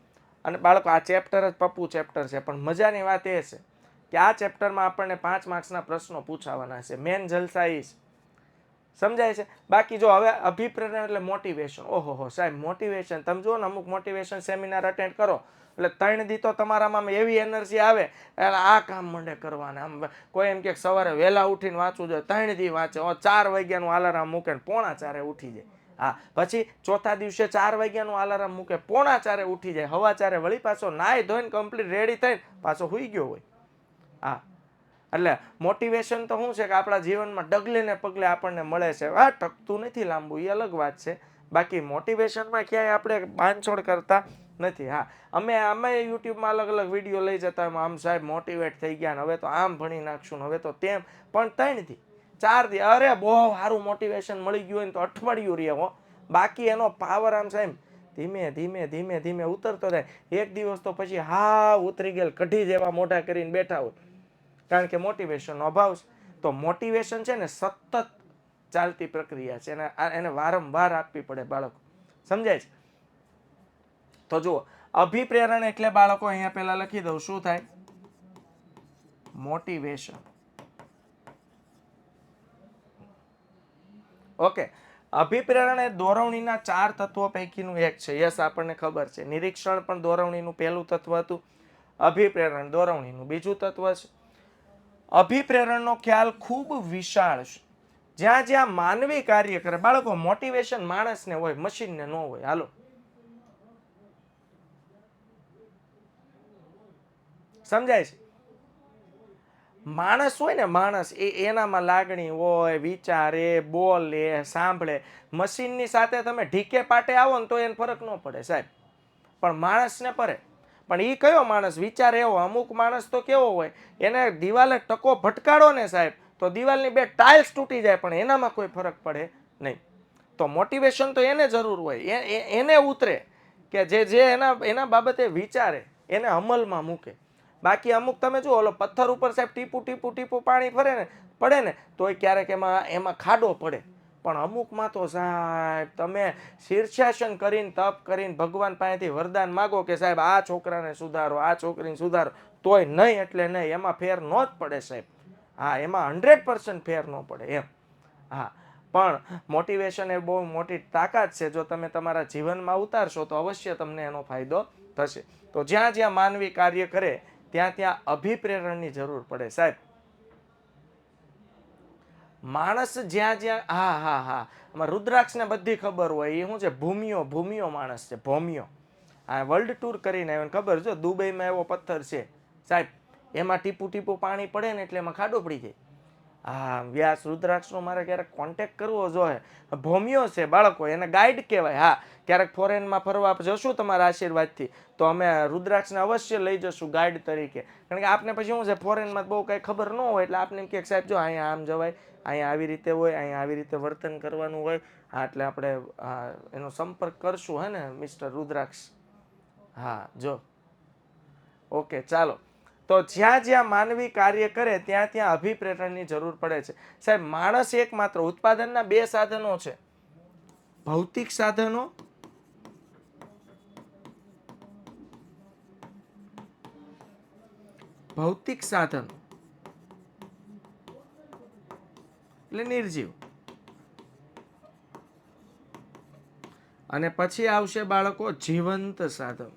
અને બાળકો, આ ચેપ્ટર જ પપ્પુ ચેપ્ટર છે, પણ મજાની વાત એ છે કે આ ચેપ્ટરમાં આપણને 5 માર્ક્સના પ્રશ્નો પૂછાવાના છે. મેન જલસા એ છે, સમજાય છે. બાકી જો હવે અભિપ્રેરણ એટલે મોટિવેશન. ઓહો સાહેબ, મોટિવેશન તમે જુઓ ને, અમુક મોટિવેશન સેમિનાર અટેન્ડ કરો એટલે 3 દી તો તમારામાં એવી એનર્જી આવે, આ કામ મંડે કરવાના. આમ કોઈ એમ કે સવારે વહેલા ઉઠીને વાંચવું જોઈએ, 3 દી વાંચે, 4 વાગ્યાનું અલાર્મ મૂકે ને 3:45 ઉઠી જાય. હા, પછી ચોથા દિવસે 4 વાગ્યાનું અલાર્મ મૂકે, 3:45 ઉઠી જાય, 4:15 વળી પાછો નાઈ ધોઈને કમ્પ્લીટ રેડી થઈને પાછો સૂઈ ગયો હોય. હા, એટલે મોટિવેશન તો શું છે કે આપણા જીવનમાં ડગલે ને પગલે આપણને મળે છે. આ ટકતું નથી લાંબુ, એ અલગ વાત છે. બાકી મોટિવેશનમાં ક્યાંય આપણે બાંધછોડ કરતા નથી. હા, અમે યુટ્યુબમાં અલગ અલગ વિડીયો લઈ જતા, આમ સાહેબ મોટિવેટ થઈ ગયા, હવે તો આમ ભણી નાખશું, હવે તો તેમ. પણ 3 થી 4 દી, અરે બહુ સારું મોટિવેશન મળી ગયું હોય ને તો અઠવાડિયું રહે હો. બાકી એનો પાવર આમ સાહેબ ધીમે ધીમે ધીમે ધીમે ઉતરતો જાય. એક દિવસ તો પછી હા ઉતરી ગયેલ કઢી જેવા મોઢા કરીને બેઠા હોય, કારણ કે મોટિવેશનનો અભાવ છે. તો મોટિવેશન છે ને સતત ચાલતી પ્રક્રિયા છે, એને વારંવાર આપવી પડે બાળકો. સમજાય છે? તો જુઓ, અભિપ્રેરણ એટલે બાળકો અહીંયા પહેલા લખી દઉં શું થાય? મોટિવેશન. ઓકે, અભિપ્રેરણ એ દોરવણીના 4 તત્વો પૈકીનું એક છે. યસ, આપણને ખબર છે. નિરીક્ષણ પણ દોરવણીનું પહેલું તત્વ હતું. અભિપ્રેરણ દોરવણીનું બીજું તત્વ છે. અભિપ્રેરણનો ખ્યાલ ખૂબ વિશાળ છે. જ્યાં જ્યાં માનવી કાર્ય કરે, બાળકો મોટિવેશન માણસને હોય, મશીનને ન હોય. હાલો, સમજાય છે? માણસ હોય ને, માણસ એનામાં લાગણી હોય, વિચારે, બોલે, સાંભળે. મશીનની સાથે તમે ઢીકે પાટે આવો ને તો એને ફરક ન પડે સાહેબ, પણ માણસને પડે. પણ એ કયો માણસ? વિચાર એવો. અમુક માણસ તો કેવો હોય, એને દિવાલે ટકો ભટકાડો ને સાહેબ તો દિવાલની 2 ટાઇલ્સ તૂટી જાય, પણ એનામાં કોઈ ફરક પડે નહીં. તો મોટિવેશન તો એને જરૂર હોય, એને ઉતરે કે જે એના બાબતે વિચારે, એને અમલમાં મૂકે. બાકી અમુક તમે જુઓ, ઓલો પથ્થર ઉપર સાહેબ ટીપું ટીપું ટીપું પાણી પડે ને તોય ક્યારેક એમાં ખાડો પડે. પણ અમુકમાં તો સાહેબ તમે શીર્ષાસન કરીને, તપ કરીને ભગવાન પાસેથી વરદાન માગો કે સાહેબ આ છોકરાને સુધારો, આ છોકરીને સુધારો, તોય નહીં એટલે નહીં, એમાં ફેર ન જ પડે સાહેબ. હા, એમાં 100% ફેર ન પડે એમ. હા, પણ મોટિવેશન એ બહુ મોટી તાકાત છે. જો તમે તમારા જીવનમાં ઉતારશો તો અવશ્ય તમને એનો ફાયદો થશે. તો જ્યાં જ્યાં માનવી કાર્ય કરે ત્યાં ત્યાં અભિપ્રેરણની જરૂર પડે સાહેબ. માણસ જ્યાં જ્યાં આમાં રુદ્રાક્ષને બધી ખબર હોય. એ શું છે? ભૂમિયો માણસ છે, ભૂમિયો. આ વર્લ્ડ ટૂર કરીને આવ્યો, ખબર છે? દુબઈમાં એવો પથ્થર છે સાહેબ, એમાં ટીપું ટીપું પાણી પડે ને એટલે એમાં ખાડો પડી જાય. હા, વ્યાસ રુદ્રાક્ષનો મારે ક્યારેક કોન્ટેક્ટ કરવો જોઈએ. ભૂમિયો છે બાળકો, એને ગાઈડ કહેવાય. હા, ક્યારેક ફોરેનમાં ફરવા જશું તમારા આશીર્વાદથી તો અમે રુદ્રાક્ષને અવશ્ય લઈ જશું ગાઈડ તરીકે. કારણ કે આપને પછી શું છે, ફોરેનમાં બહુ કંઈ ખબર ન હોય એટલે આપને એમ કે સાહેબ જો અહીંયા આમ જવાય, અહીંયા આવી રીતે હોય, અહીંયા આવી રીતે વર્તન કરવાનું હોય. હા, એટલે આપણે એનો સંપર્ક કરશું, હે ને મિસ્ટર રુદ્રાક્ષ? હા, જો ઓકે, ચાલો. તો જ્યાં જ્યાં માનવી કાર્ય કરે ત્યાં ત્યાં અભિપ્રેરણની જરૂર પડે છે સાહેબ. માણસ એકમાત્ર ઉત્પાદનના 2 સાધનો છે, ભૌતિક સાધનો એટલે નિર્જીવ, અને પછી આવશે બાળકો જીવંત સાધન,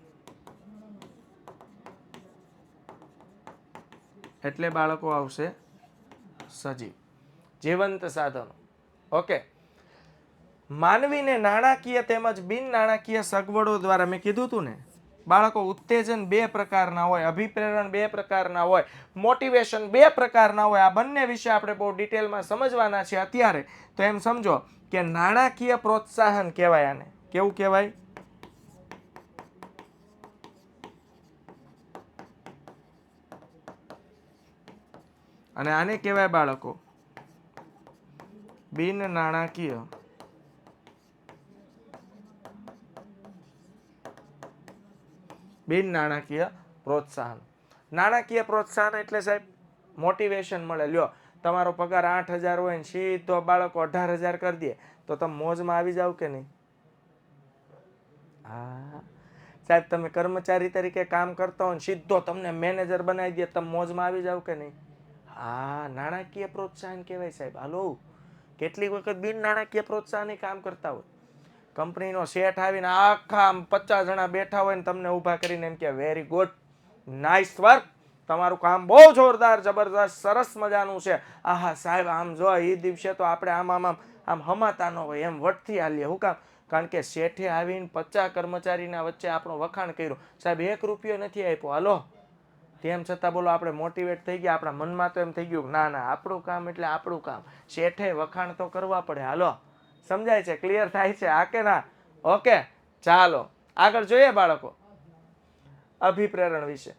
એટલે બાળકો આવશે સજીવ. જીવંત સાધનો. ઓકે, માનવીને નાણાકીય તેમજ બિન નાણાકીય સગવડો દ્વારા, મેં કીધું હતું ને બાળકો, ઉત્તેજન 2 પ્રકારના હોય, અભિપ્રેરણ 2 પ્રકારના હોય, મોટિવેશન 2 પ્રકારના હોય. આ બંને વિશે આપણે બહુ ડિટેલમાં સમજવાના છે અત્યારે. તો એમ સમજો કે નાણાકીય પ્રોત્સાહન કહેવાય આને. કેવું કહેવાય? અને આને કહેવાય બાળકો બિન નાણાકીય પ્રોત્સાહન. નાણાકીય પ્રોત્સાહન એટલે સાહેબ મોટિવેશન મળે. લ્યો, તમારો પગાર 8,000 હોય ને સીધો બાળકો 18,000 કરી દે તો તમે મોજમાં આવી જાવ કે નહીં? હા સાહેબ, તમે કર્મચારી તરીકે કામ કરતા હો ને સીધો તમને મેનેજર બનાવી દે, તમે મોજમાં આવી જાવ કે નહીં? હા, નાણાકીય પ્રોત્સાહન કહેવાય સાહેબ. હાલો, કેટલીક વખત બિન નાણાકીય પ્રોત્સાહન કામ કરતા હોય. કંપનીનો શેઠ આવીને આખા 50 જણા બેઠા હોય ને તમને ઊભા કરીને એમ કે વેરી ગુડ, નાઇસ વર્ક, તમારું કામ બહુ જોરદાર, જબરદસ્ત, સરસ મજાનું છે. આહા સાહેબ, આમ જો એ દિવસે તો આપણે આમ હમાતા ન હોય એમ વટથી હાલીએ. શું કામ? કારણ કે શેઠે આવીને 50 કર્મચારીના વચ્ચે આપણું વખાણ કર્યું. સાહેબ 1 રૂપિયો નથી આપ્યો. હાલો, તેમ છતાં બોલો આપણે મોટિવેટ થઈ ગયા. આપણા મનમાં તો એમ થઈ ગયું ના ના, આપણું કામ એટલે આપણું કામ, શેઠે વખાણ તો કરવા પડે. હાલો, સમજાય છે? ક્લિયર થાય છે? આ કે ના? ઓકે, ચાલો આગળ જોઈએ બાળકો. અભિપ્રેરણ વિશે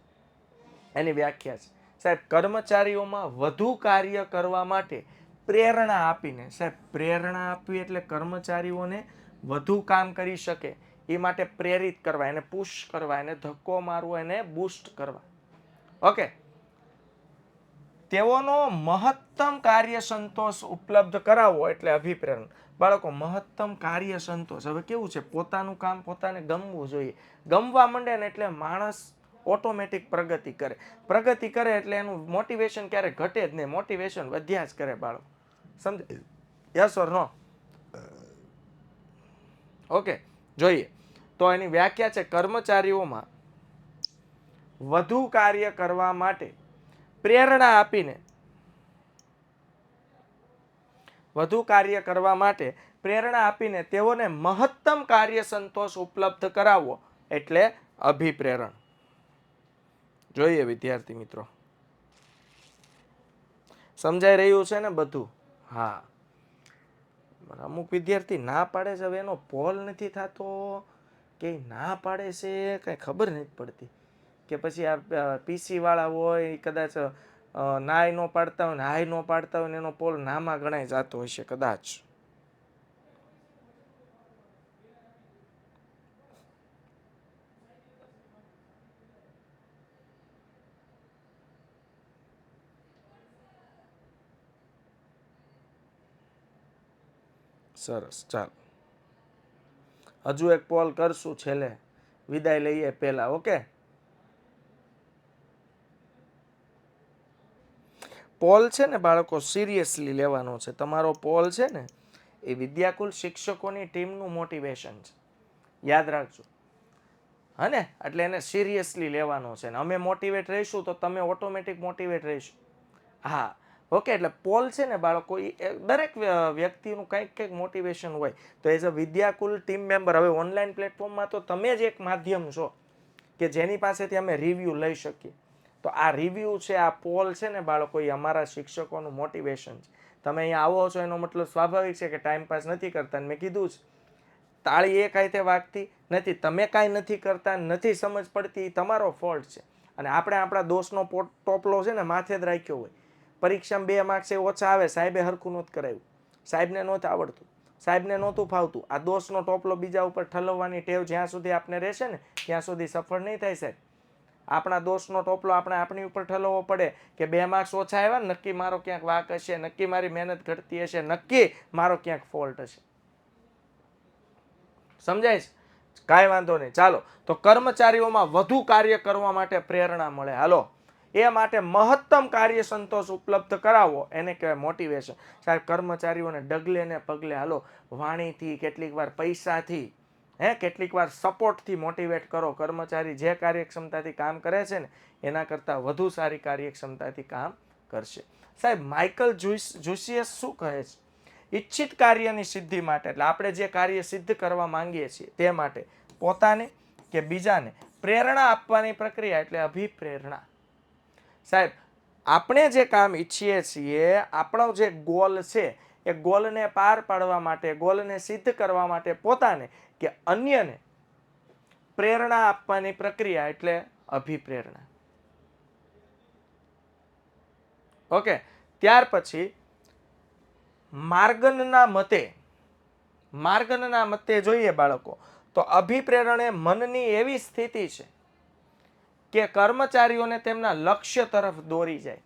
એની વ્યાખ્યા છે સાહેબ, કર્મચારીઓમાં વધુ કાર્ય કરવા માટે પ્રેરણા આપીને. સાહેબ, પ્રેરણા આપવી એટલે કર્મચારીઓને વધુ કામ કરી શકે એ માટે પ્રેરિત કરવા, એને પુશ કરવા, એને ધક્કો મારવો, એને બૂસ્ટ કરવા. ઓકે, તેઓનો મહત્તમ કાર્ય સંતોષ ઉપલબ્ધ કરાવવો એટલે અભિપ્રેરણ. બાળકો, મહત્તમ કાર્ય સંતોષ, હવે કેવું છે, પોતાનું કામ પોતાને ગમવું જોઈએ. ગમવા માંડે ને એટલે માણસ ઓટોમેટિક પ્રગતિ કરે. પ્રગતિ કરે એટલે એનું મોટિવેશન ક્યારે ઘટે જ નહીં, મોટિવેશન વધ્યા જ કરે બાળકો. સમજે? Yes or no? ઓકે, જોઈએ તો એની વ્યાખ્યા છે, કર્મચારીઓમાં વધુ કાર્ય કરવા માટે પ્રેરણા આપીને, વધુ કાર્ય કરવા માટે પ્રેરણા આપીને તેઓને મહત્તમ કાર્ય સંતોષ ઉપલબ્ધ કરાવવો એટલે અભિપ્રેરણ. જોઈએ વિદ્યાર્થી મિત્રો, સમજાઈ રહ્યું છે ને બધું? હા, અમુક વિદ્યાર્થી ના પાડે છે, હવે એનો પોલ નથી થતો કે ના પાડે છે કઈ ખબર નથી પડતી, કે પછી આ પીસી વાળા હોય કદાચ નાય નો પાડતા હોય ને હાય નો પાડતા હોય ને એનો પોલ નામાં ગણાય જતો હશે કદાચ. સરસ, ચાલો હજુ એક પોલ કરશું છેલ્લે, વિદાય લઈએ પહેલા. ઓકે, પોલ છે ને બાળકો સિરિયસલી લેવાનો છે. તમારો પોલ છે ને એ વિદ્યાકુલ શિક્ષકોની ટીમનું મોટિવેશન છે, યાદ રાખજો. હા ને, એટલે એને સિરિયસલી લેવાનો છે ને અમે મોટિવેટ રહીશું તો તમે ઓટોમેટિક મોટિવેટ રહીશું. હા, ઓકે, એટલે પોલ છે ને બાળકો એ દરેક વ્યક્તિનું કંઈક કંઈક મોટિવેશન હોય. તો as a Vidyakul team member, હવે ઓનલાઈન પ્લેટફોર્મમાં તો તમે જ એક માધ્યમ છો કે જેની પાસેથી અમે રિવ્યૂ લઈ શકીએ. તો આ રિવ્યૂ છે, આ પોલ છે ને બાળકો, એ અમારા શિક્ષકોનું મોટિવેશન છે. તમે અહીંયા આવો છો એનો મતલબ સ્વાભાવિક છે કે ટાઈમ પાસ નથી કરતા. મેં કીધું જ, તાળી એ કાંઈ તે વાગતી નથી. તમે કાંઈ નથી કરતા, નથી સમજ પડતી, તમારો ફોલ્ટ છે. અને આપણે આપણા દોષનો ટોપલો છે ને માથે જ રાખ્યો હોય. પરીક્ષામાં 2 માર્ક્સ ઓછા આવે, સાહેબે હરખું નહોતું કરાવ્યું, સાહેબને નહોતું આવડતું, સાહેબને નહોતું ફાવતું. આ દોષનો ટોપલો બીજા ઉપર ઠલવવાની ટેવ જ્યાં સુધી આપણે રહેશે ને ત્યાં સુધી સફળ નહીં થાય સાહેબ. આપણા દોષનો ટોપલો આપણે આપણી ઉપર ઠલવવો પડે કે 2 માર્ક્સ ઓછા આવ્યા, નક્કી મારો ક્યાંક વાંક હશે, નક્કી મારી મહેનત ઘટતી હશે, નક્કી મારો ક્યાંક ફોલ્ટ હશે. સમજાય છે? કાંઈ વાંધો નહીં. ચાલો, તો કર્મચારીઓમાં વધુ કાર્ય કરવા માટે પ્રેરણા મળે. હાલો, એ માટે મહત્તમ કાર્ય સંતોષ ઉપલબ્ધ કરાવવો એને કહેવાય મોટિવેશન. સાહેબ, કર્મચારીઓને ડગલે ને પગલે હાલો, વાણીથી, કેટલીક વાર પૈસાથી, કેટલીક વાર સપોર્ટથી મોટિવેટ કરો. કર્મચારી જે કાર્યક્ષમતાથી કામ કરે છે ને એના કરતાં વધુ સારી કાર્યક્ષમતાથી કામ કરશે. સાહેબ, માઇકલ જુસિયસ શું કહે છે? ઈચ્છિત કાર્યની સિદ્ધિ માટે, એટલે આપણે જે કાર્ય સિદ્ધ કરવા માંગીએ છીએ તે માટે પોતાને કે બીજાને પ્રેરણા આપવાની પ્રક્રિયા એટલે અભિપ્રેરણા. સાહેબ, આપણે જે કામ ઈચ્છીએ છીએ, આપણો જે ગોલ છે, એ ગોલને પાર પાડવા માટે, ગોલને સિદ્ધ કરવા માટે પોતાને કે અન્યને પ્રેરણા આપવાની પ્રક્રિયા એટલે અભિપ્રેરણા. ઓકે, ત્યાર પછી માર્ગનના મતે જોઈએ બાળકો, તો અભિપ્રેરણ એ મનની એવી સ્થિતિ છે કે કર્મચારીઓને તેમના લક્ષ્ય તરફ દોરી જાય.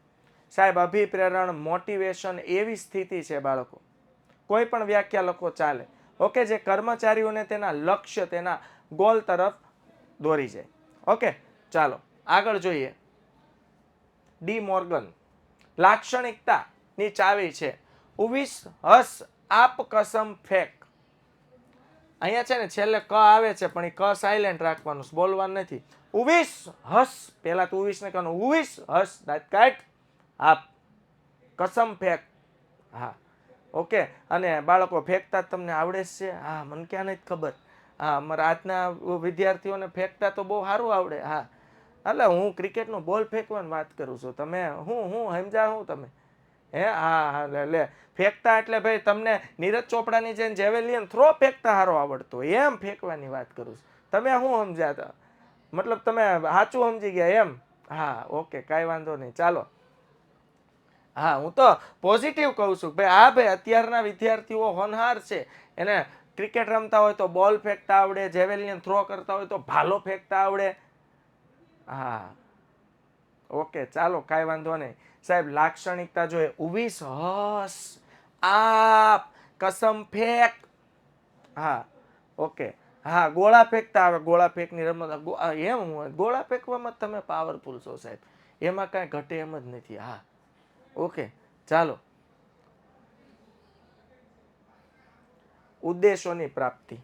સાહેબ, અભિપ્રેરણ મોટિવેશન એવી સ્થિતિ છે બાળકો, કોઈ પણ વ્યાખ્યા લખો ચાલે. ઓકે, જે કર્મચારીઓને તેના લક્ષ્ય, તેના ગોલ તરફ દોરી જાય. ઓકે, ચાલો આગળ જોઈએ. ડી મોર્ગન, લાક્ષણિકતાની ચાવી છે ઉવિસ હસ આપ કસમ ફેક. અહીંયા છે ને છેલ્લે ક આવે છે પણ એ ક સાયલેન્ટ રાખવાનું, બોલવાનું નથી. ઉવિસ હસ, પેલા તો ઉવિસ ને કહેવાનું, ઉવિસ હસ દાંત કાઢ આપ કસમ ફેક. હા, ઓકે, અને બાળકો ફેંકતા તમને આવડે છે? હા, મને ક્યાં નથી ખબર. હા, અમારા આજના વિદ્યાર્થીઓને ફેંકતા તો બહુ સારું આવડે. હા, એટલે હું ક્રિકેટનો બોલ ફેંકવાની વાત કરું છું. તમે હું સમજા હું તમે? હા, લે ફેંકતા એટલે ભાઈ તમને નીરજ ચોપડાની જેમ જેવેલિયન થ્રો ફેંકતા સારો આવડતો એમ ફેંકવાની વાત કરું છું. તમે શું સમજાતા? મતલબ તમે સાચું સમજી ગયા એમ? હા, ઓકે, કાંઈ વાંધો નહીં. ચાલો, હા, હું તો પોઝિટિવ કહું છું ભાઈ. હા ભાઈ, અત્યારના વિદ્યાર્થીઓ હોનહાર છે, એને ક્રિકેટ રમતા હોય તો બોલ ફેંકતા આવડે, જેવેલિયન થ્રો કરતા હોય તો ભાલો ફેંકતા આવડે. હા, ઓકે, ચાલો, કાંઈ વાંધો નહીં સાહેબ. લાક્ષણિકતા જોઈએ. ઉવીસ, હસ, આપ, કસમ ફેંક. હા, ઓકે. હા, ગોળા ફેંકતા આવે. ગોળા ફેંકની રમત એમ હોય. ગોળા ફેંકવામાં તમે પાવરફુલ છો સાહેબ, એમાં કાંઈ ઘટે એમ જ નથી. હા, ઓકે, ચાલો. ઉદ્દેશોની પ્રાપ્તિ.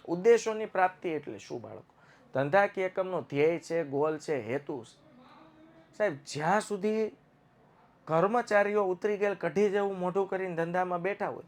ઉદ્દેશોની પ્રાપ્તિ એટલે શું બાળકો? ધંધાકીય એકમનો ધ્યેય છે, ગોલ છે, હેતુ છે. સાહેબ, જ્યાં સુધી કર્મચારીઓ ઉતરી ગયેલ કઢી જેવું મોઢું કરીને ધંધામાં બેઠા હોય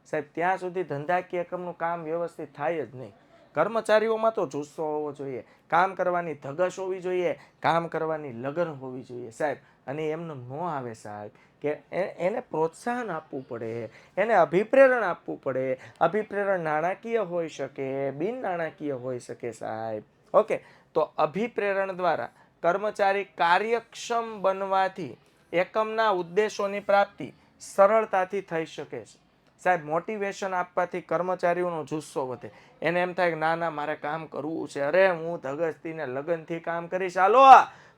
સાહેબ, ત્યાં સુધી ધંધાકીય એકમનું કામ વ્યવસ્થિત થાય જ નહીં. કર્મચારીઓમાં તો જુસ્સો હોવો જોઈએ, કામ કરવાની ધગશ હોવી જોઈએ, કામ કરવાની લગન હોવી જોઈએ સાહેબ. અને એમને ન આવે સાહેબ કે એને પ્રોત્સાહન આપવું પડે, એને અભિપ્રેરણ આપવું પડે. અભિપ્રેરણ નાણાકીય હોઈ શકે, બિન નાણાકીય હોઈ શકે સાહેબ. ઓકે, તો અભિપ્રેરણ દ્વારા કર્મચારી કાર્યક્ષમ બનવાથી એકમના ઉદ્દેશોની પ્રાપ્તિ સરળતાથી થઈ શકે છે સાહેબ. મોટિવેશન આપવાથી કર્મચારીઓનો જુસ્સો વધે. એને એમ થાય કે ના ના, મારે કામ કરવું છે, અરે હું ધગશથી ને લગનથી કામ કરીશ, હાલો.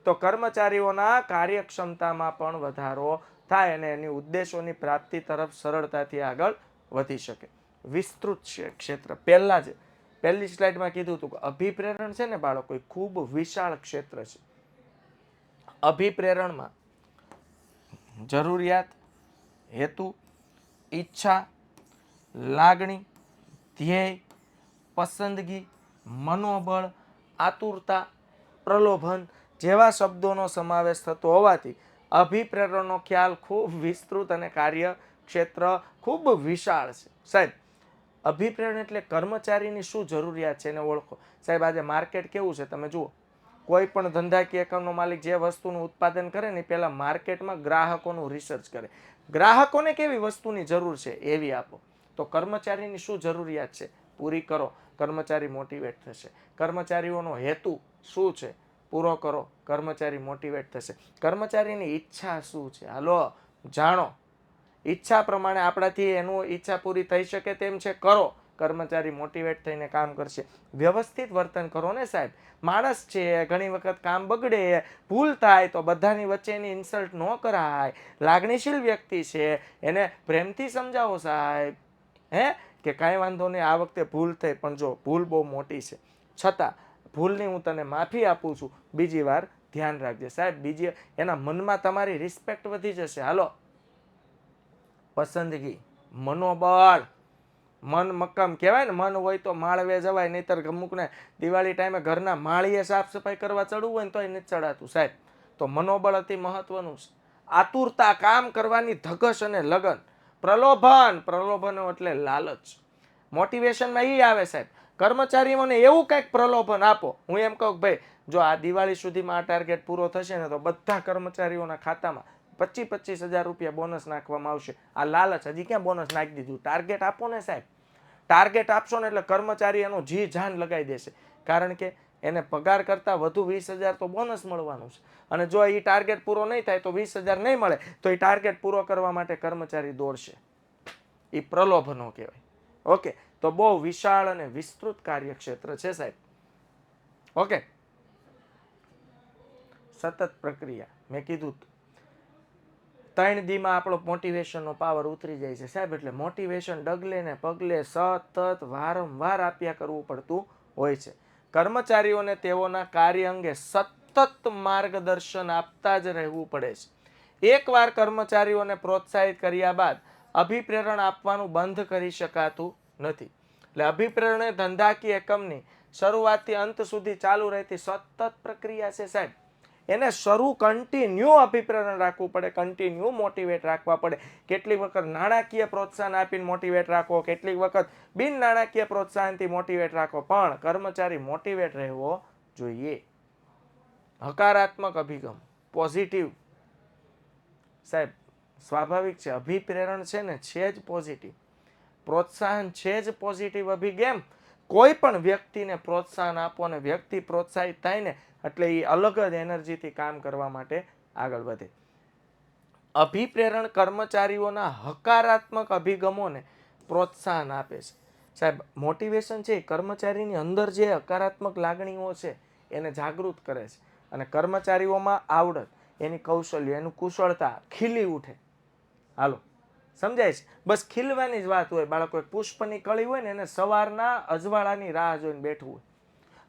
તો કર્મચારીઓના કાર્યક્ષમતામાં પણ વધારો થાય અને એની ઉદ્દેશોની પ્રાપ્તિ તરફ સરળતાથી આગળ વધી શકે. વિસ્તૃત ક્ષેત્ર. પહેલી સ્લાઇડમાં કીધું હતું કે અભિપ્રેરણ છે ને બાળકો, ખૂબ વિશાળ ક્ષેત્ર છે. અભિપ્રેરણમાં જરૂરિયાત, હેતુ, ઈચ્છા, લાગણી, ધ્યેય, પસંદગી, મનોબળ, આતુરતા, પ્રલોભન જેવા શબ્દોનો સમાવેશ થતો હોવાથી અભિપ્રેરણનો ખ્યાલ ખૂબ વિસ્તૃત અને કાર્યક્ષેત્ર ખૂબ વિશાળ છે સાહેબ. અભિપ્રેરણ એટલે કર્મચારીની શું જરૂરિયાત છે એને ઓળખો સાહેબ. આજે માર્કેટ કેવું છે તમે જુઓ. કોઈ પણ ધંધાકીય એકમનો માલિક જે વસ્તુનું ઉત્પાદન કરે ને, પહેલા માર્કેટમાં ગ્રાહકોનું રિસર્ચ કરે. ગ્રાહકોને કેવી વસ્તુની જરૂર છે એવી આપો. તો કર્મચારીની શું જરૂરિયાત છે પૂરી કરો, કર્મચારી મોટિવેટ થશે. કર્મચારીઓનો હેતુ શું છે પૂરો કરો, કર્મચારી મોટિવેટ થશે. કર્મચારીની ઈચ્છા શું છે, હાલો જાણો. ઈચ્છા પ્રમાણે આપણાથી એનું ઈચ્છા પૂરી થઈ શકે તેમ છે, કરો. કર્મચારી મોટિવેટ થઈને કામ કરશે. વ્યવસ્થિત વર્તન કરો ને સાહેબ. માણસ છે, ઘણી વખત કામ બગડે, ભૂલ થાય, તો બધાની વચ્ચે એની ઇન્સલ્ટ ન કરાય. લાગણીશીલ વ્યક્તિ છે, એને પ્રેમથી સમજાવો સાહેબ. કે કાંઈ વાંધો નહીં, આ વખતે ભૂલ થઈ, પણ જો ભૂલ બહુ મોટી છે, છતાં ભૂલની હું તને માફી આપું છું, બીજી વાર ધ્યાન રાખજે સાહેબ. બીજી એના મનમાં તમારી રિસ્પેક્ટ વધી જશે. હાલો. પસંદગી, મનોબળ. મન મક્કમ કહેવાય ને, મન હોય તો માળવે જવાય, નહીતર અમુકને દિવાળી ટાઈમે ઘરના માળીએ સાફ સફાઈ કરવા ચડવું હોય ને તોય નથી ચડાતું સાહેબ. તો મનોબળ અતિ મહત્વનું છે. આતુરતા, કામ કરવાની ધગશ અને લગન. પ્રલોભન, પ્રલોભન એટલે લાલચ. મોટિવેશનમાં એ આવે સાહેબ. કર્મચારીઓને એવું કંઈક પ્રલોભન આપો. હું એમ કહું ભાઈ, જો આ દિવાળી સુધીમાં આ ટાર્ગેટ પૂરો થશે ને તો બધા કર્મચારીઓના ખાતામાં 25,000 રૂપિયા બોનસ નાખવામાં આવશે. આ લાલચ. હજી ક્યાં બોનસ નાખી દીધું? ટાર્ગેટ આપો ને સાહેબ. ટાર્ગેટ આપશો ને એટલે કર્મચારી એનું જી જાન લગાવી દેશે. કારણ કે એને પગાર કરતાં વધુ 20,000 તો બોનસ મળવાનું છે. અને જો એ ટાર્ગેટ પૂરો નહીં થાય તો 20,000 નહીં મળે, તો એ ટાર્ગેટ પૂરો કરવા માટે કર્મચારી દોડશે. એ પ્રલોભનો કહેવાય. ઓકે, તો બહુ વિશાળ અને વિસ્તૃત કાર્યક્ષેત્ર છે સાહેબ. ઓકે, સતત પ્રક્રિયા મેં કીધું 3 દીમાં આપણો મોટિવેશનનો પાવર ઉતરી જાય છે સાહેબ. એટલે મોટિવેશન ડગલે ને પગલે સતત વારંવાર આપ્યા કરવું પડતું હોય છે. કર્મચારીઓને તેઓના કાર્ય અંગે સતત માર્ગદર્શન આપતા જ રહેવું પડે છે. એકવાર કર્મચારીઓને પ્રોત્સાહિત કર્યા બાદ અભિપ્રેરણ આપવાનું બંધ કરી શકાતું નથી. એટલે અભિપ્રેરણ એ ધંધાકીય એકમની શરૂઆતથી અંત સુધી ચાલુ રહેતી સતત પ્રક્રિયા છે સાહેબ. એને કન્ટિન્યુ અભિપ્રેરણ રાખવું પડે, કન્ટિન્યુ મોટિવેટ રાખવા પડે. કેટલીક વખત નાણાકીય પ્રોત્સાહન આપીને મોટિવેટ રાખો, કેટલીક વખત બિન નાણાકીય પ્રોત્સાહનથી મોટિવેટ રાખો, પણ કર્મચારી મોટિવેટ રહેવો જોઈએ. હકારાત્મક અભિગમ, પોઝિટિવ સાહેબ. સ્વાભાવિક છે, અભિપ્રેરણ છે ને છે જ પોઝિટિવ, પ્રોત્સાહન છે જ પોઝિટિવ અભિગમ. કોઈ પણ વ્યક્તિને પ્રોત્સાહન આપો અને વ્યક્તિ પ્રોત્સાહિત થાય ને એટલે એ અલગ જ એનર્જીથી કામ કરવા માટે આગળ વધે. અભિપ્રેરણ કર્મચારીઓના હકારાત્મક અભિગમોને પ્રોત્સાહન આપે છે. સાહેબ, મોટિવેશન છે એ કર્મચારીની અંદર જે હકારાત્મક લાગણીઓ છે એને જાગૃત કરે છે અને કર્મચારીઓમાં આવડત, એની કૌશલ્ય, એનું કુશળતા ખીલી ઉઠે. હાલો, સમજાય છે? બસ ખીલવાની જ વાત હોય. બાળકો એક પુષ્પની કળી હોય ને, એને સવારના અજવાળાની રાહ જોઈને બેઠવું હોય.